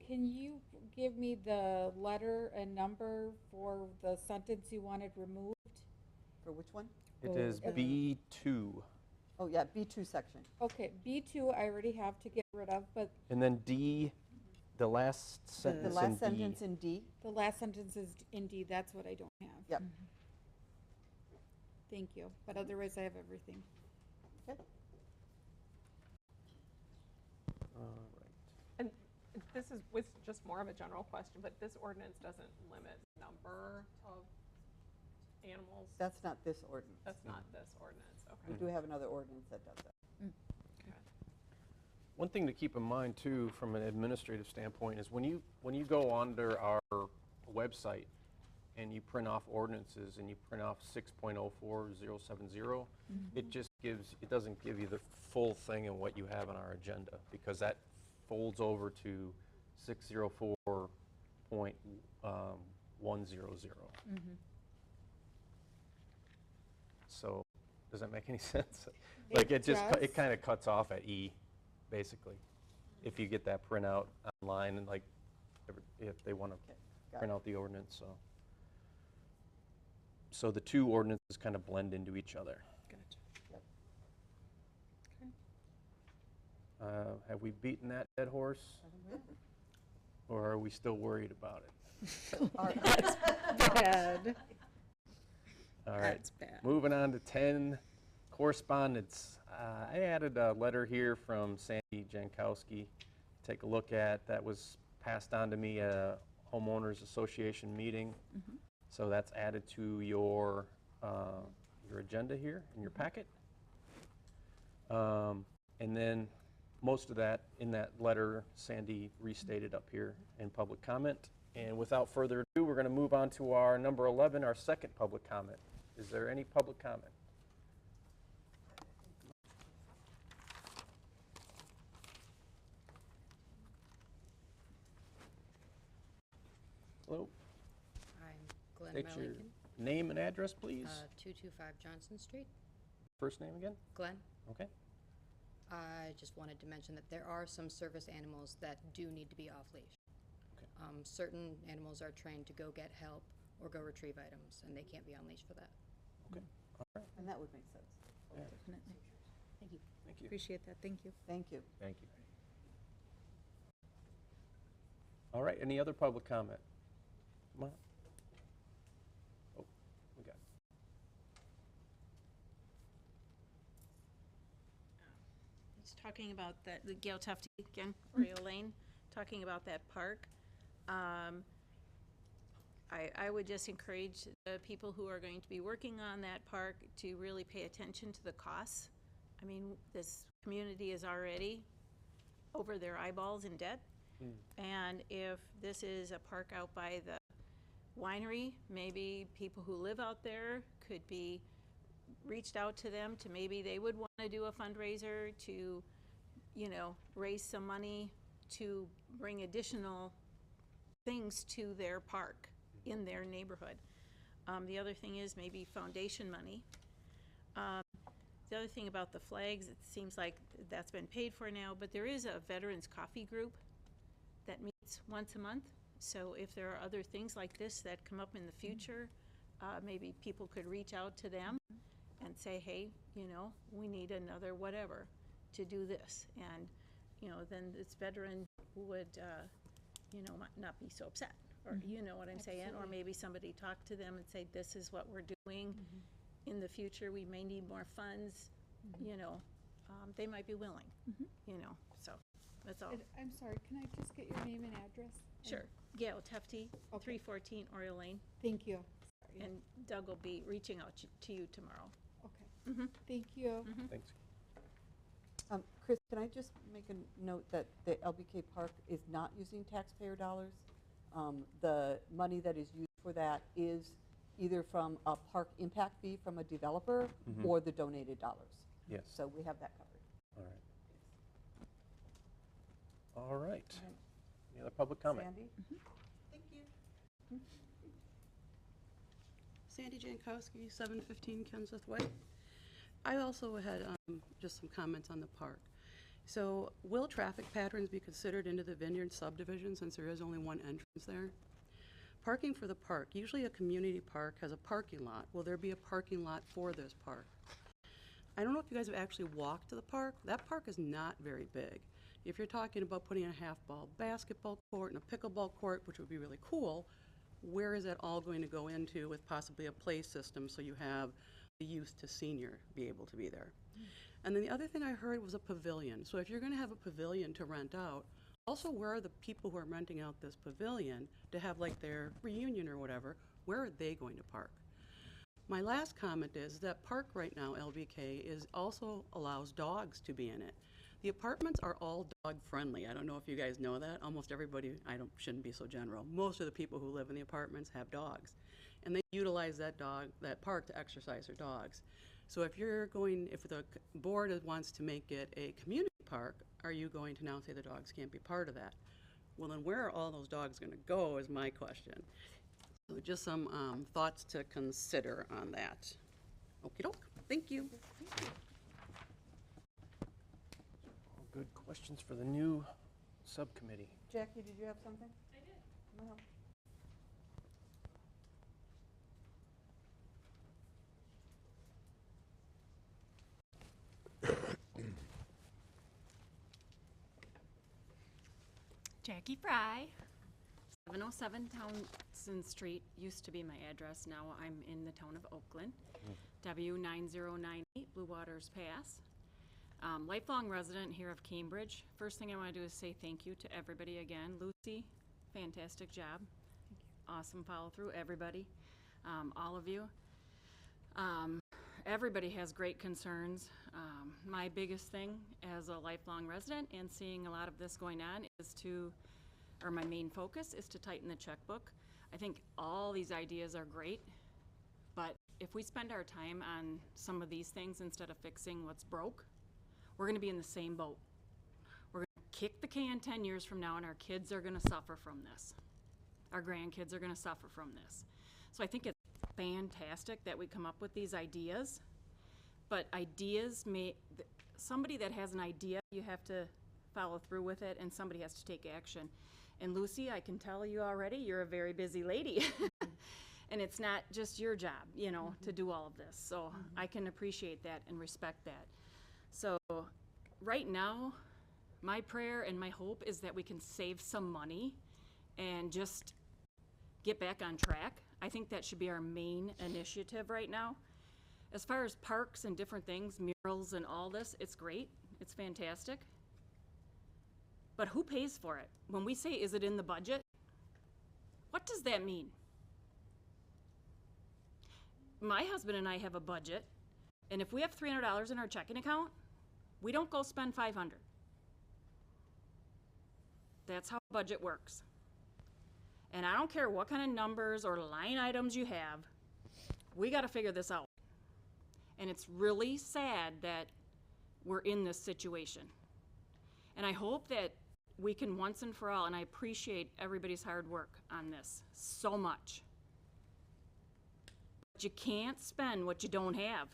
S2: can you give me the letter and number for the sentence you wanted removed?
S1: For which one?
S3: It is B2.
S1: Oh, yeah, B2 section.
S2: Okay, B2 I already have to get rid of, but
S3: And then D, the last
S1: The
S3: sentence in
S1: last
S3: D.
S1: sentence in D.
S2: the last sentence is indeed, that's what I don't have.
S1: Yep.
S2: Thank you, but otherwise I have everything.
S1: Okay.
S3: All right.
S12: And this is with just more of a general question, but this ordinance doesn't limit number of animals.
S1: That's not this ordinance.
S12: That's not this ordinance,
S1: We
S12: okay.
S1: do have another ordinance that does that.
S3: One thing to keep in mind too, from an administrative standpoint, is when you go under our website and you print off ordinances and you print off 6.04070, it doesn't give you the full thing in what you have on our agenda, because that folds over to 604.100. So does that make any sense? Like it
S2: does.
S3: kind of cuts off at E, basically, if you get that printout online, and like if they want to
S1: got
S3: print out the ordinance. So the two ordinances kind of blend into each other.
S6: Gotcha.
S3: Have we beaten that dead horse, or are we still worried about it?
S6: That's bad.
S3: All right.
S6: That's bad.
S3: Moving on to 10, correspondence. I added a letter here from Sandy Jankowski. Take a look at. That was passed on to me at a homeowners association meeting. So that's added to your agenda here in your packet. And then most of that in that letter, Sandy restated up here in public comment. And without further ado, we're going to move on to our number 11, our second public comment. Is there any public comment? Hello,
S15: I'm Glenn
S3: state your
S15: Mellington,
S3: name and address, please.
S15: 225 Johnson Street.
S3: First name again?
S15: Glenn,
S3: Okay.
S15: I just wanted to mention that there are some service animals that do need to be off-leash.
S3: Okay.
S15: Certain animals are trained to go get help or go retrieve items, and they can't be on leash for that.
S3: Okay. All right.
S1: And that would make sense.
S3: Yeah.
S6: Definitely.
S15: Thank you.
S3: Thank you.
S6: Appreciate that. Thank you.
S1: Thank you.
S11: Thank you.
S3: All right. Any other public comment? Come on. Oh, we got it.
S6: It's talking about that, the Gail Tufte again, Oriole Lane, talking about that park. I would just encourage the people who are going to be working on that park to really pay attention to the costs. I mean, this community is already over their eyeballs in debt. And if this is a park out by the winery, maybe people who live out there could be reached out to them to maybe they would want to do a fundraiser to, you know, raise some money to bring additional things to their park in their neighborhood. The other thing is maybe foundation money. The other thing about the flags, it seems like that's been paid for now, but there is a Veterans Coffee Group that meets once a month. So if there are other things like this that come up in the future, maybe people could reach out to them and say, hey, you know, we need another whatever to do this. And, you know, then this veteran would, you know, not be so upset. Or, you know what I'm saying? Or maybe somebody talk to them and say, this is what we're doing. In the future, we may need more funds, you know, they might be willing, you know, so that's all.
S2: And I'm sorry, can I just get your name and address?
S6: Sure. Gail Tefty, 314 Oriole Lane.
S2: Thank you.
S6: And Doug will be reaching out to you tomorrow.
S2: Okay. Thank you.
S3: Thanks.
S1: Chris, can I just make a note that the LBK Park is not using taxpayer dollars? The money that is used for that is either from a park impact fee from a developer or the donated dollars.
S3: Yes.
S1: So we have that covered.
S3: All right. Any other public comment?
S1: Sandy?
S10: Thank you. Sandy Jankowski, 715 Kenseth Way. I also had just some comments on the park. So will traffic patterns be considered into the Vineyard subdivision since there is only one entrance there? Parking for the park. Usually a community park has a parking lot. Will there be a parking lot for this park? I don't know if you guys have actually walked to the park. That park is not very big. If you're talking about putting a half-ball basketball court and a pickleball court, which would be really cool, where is that all going to go into with possibly a play system so you have the youth to senior be able to be there? And then the other thing I heard was a pavilion. So if you're going to have a pavilion to rent out, also where are the people who are renting out this pavilion to have like their reunion or whatever, where are they going to park? My last comment is that park right now, LBK, also allows dogs to be in it. The apartments are all dog friendly. I don't know if you guys know that. Almost everybody, shouldn't be so general. Most of the people who live in the apartments have dogs. And they utilize that park to exercise their dogs. So if the board wants to make it a community park, are you going to now say the dogs can't be part of that? Well, then where are all those dogs going to go is my question. So just some thoughts to consider on that. Okie doke. Thank you.
S3: All good questions for the new subcommittee.
S1: Jackie, did you have something? I did. Well.
S16: Jackie Fry, 707 Townsend Street used to be my address. Now I'm in the town of Oakland. W9098, Blue Waters Pass. Lifelong resident here of Cambridge. First thing I want to do is say thank you to everybody again. Lucy, fantastic job. Awesome follow through, everybody, all of you. Everybody has great concerns. My biggest thing as a lifelong resident and seeing a lot of this going on is my main focus is to tighten the checkbook. I think all these ideas are great, but if we spend our time on some of these things instead of fixing what's broke, we're gonna be in the same boat. We're gonna kick the can 10 years from now and our kids are gonna suffer from this. Our grandkids are gonna suffer from this. So I think it's fantastic that we come up with these ideas, but somebody that has an idea, you have to follow through with it and somebody has to take action. And Lucy, I can tell you already, you're a very busy lady. And it's not just your job, to do all of this. So I can appreciate that and respect that. So right now, my prayer and my hope is that we can save some money and just get back on track. I think that should be our main initiative right now. As far as parks and different things, murals and all this, it's great, it's fantastic. But who pays for it? When we say, is it in the budget? What does that mean? My husband and I have a budget, and if we have $300 in our checking account, we don't go spend $500. That's how a budget works. And I don't care what kind of numbers or line items you have, we gotta figure this out. And it's really sad that we're in this situation. And I hope that we can once and for all, and I appreciate everybody's hard work on this so much. But you can't spend what you don't have.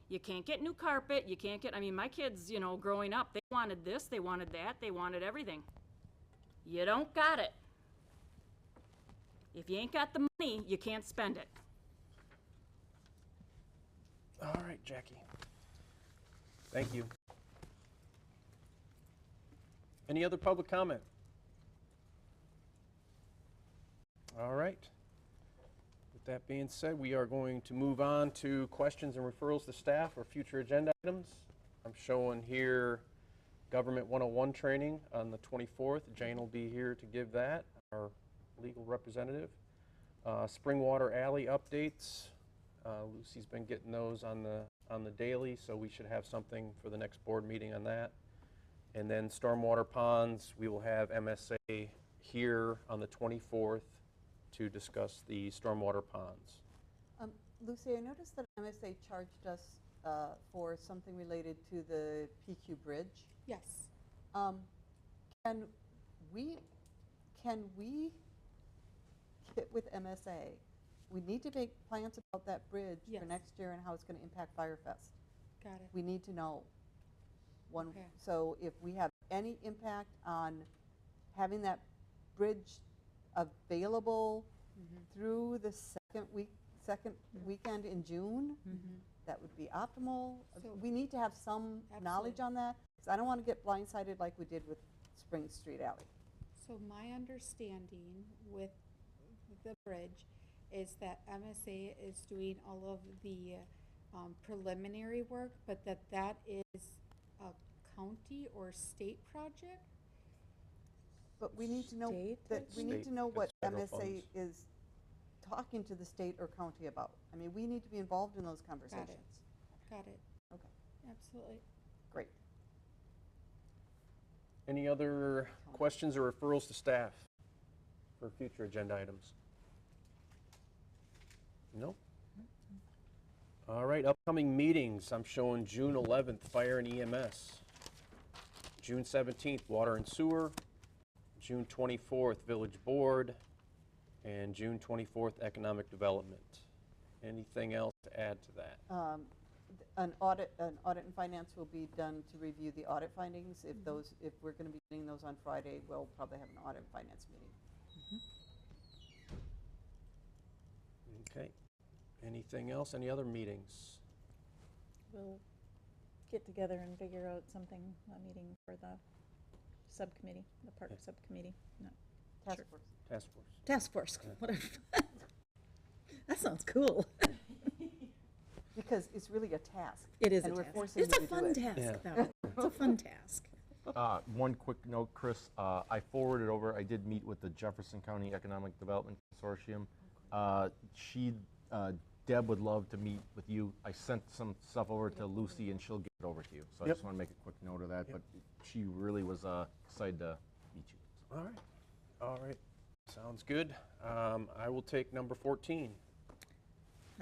S16: You can't get new carpet, you can't get, I mean, my kids, you know, growing up, they wanted this, they wanted that, they wanted everything. You don't got it. If you ain't got the money, you can't spend it.
S3: All right, Jackie. Thank you. Any other public comment? All right. With that being said, we are going to move on to questions and referrals to staff or future agenda items. I'm showing here Government 101 training on the 24th. Jane will be here to give that, our legal representative. Springwater Alley updates. Lucy's been getting those on the daily, so we should have something for the next board meeting on that. And then stormwater ponds, we will have MSA here on the 24th to discuss the stormwater ponds.
S1: Lucy, I noticed that MSA charged us for something related to the PQ Bridge.
S2: Yes.
S1: Can we get with MSA? We need to make plans about that bridge
S2: Yes.
S1: for next year and how it's going to impact Firefest.
S2: Got it.
S1: We need to know.
S2: Okay.
S1: So if we have any impact on having that bridge available through the second weekend in June, that would be optimal.
S2: So-
S1: We need to have some knowledge on that, because I don't want to get blindsided like we did with Spring Street Alley.
S2: So my understanding with the bridge is that MSA is doing all of the preliminary work, but that is a county or state project?
S1: But we need to know that, we need to know what MSA is talking to the state or county about. I mean, we need to be involved in those conversations.
S2: Got it.
S1: Okay.
S2: Absolutely.
S1: Great.
S3: Any other questions or referrals to staff for future agenda items? No? All right, upcoming meetings. I'm showing June 11th, Fire and EMS. June 17th, Water and Sewer. June 24th, Village Board. And June 24th, Economic Development. Anything else to add to that?
S1: An audit and finance will be done to review the audit findings. If we're going to be getting those on Friday, we'll probably have an audit and finance meeting.
S3: Okay. Anything else? Any other meetings?
S4: We'll get together and figure out something, a meeting for the subcommittee, the park subcommittee. No.
S1: Task force.
S3: Task force.
S4: Task force, whatever. That sounds cool.
S1: Because it's really a task.
S4: It is
S1: and
S4: a
S1: we're
S4: task.
S1: forcing
S4: It's
S1: you
S4: a
S1: to do
S4: fun
S1: it.
S4: task, though. It's a fun task.
S11: One quick note, Chris, I forwarded over, I did meet with the Jefferson County Economic Development Consortium. Deb would love to meet with you. I sent some stuff over to Lucy and she'll get it over to you. So I just want to make a quick note of that, but she really was excited to meet you.
S3: All right. All right. Sounds good. I will take number 14.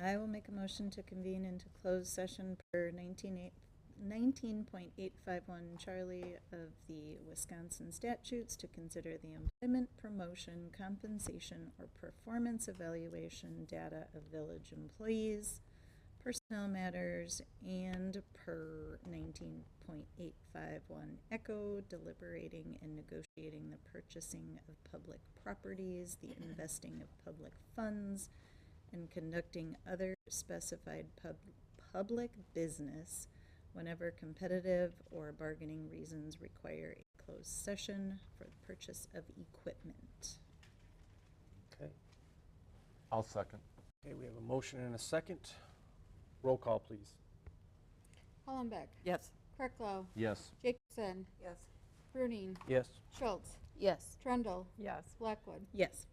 S4: I will make a motion to convene into closed session per 19.851 Charlie of the Wisconsin statutes to consider the employment, promotion, compensation, or performance evaluation data of village employees, personnel matters, and per 19.851 Echo, deliberating and negotiating the purchasing of public properties, the investing of public funds, and conducting other specified public business whenever competitive or bargaining reasons require a closed session for the purchase of equipment.
S3: Okay.
S11: I'll second.
S3: Okay, we have a motion and a second. Roll call, please.
S2: Hollenbeck.
S1: Yes.
S2: Kirklow.
S11: Yes.
S2: Jacobson.
S1: Yes.
S2: Bruning.
S3: Yes.
S2: Schultz.
S5: Yes.
S2: Trendle.
S12: Yes.
S2: Blackwood.
S4: Yes.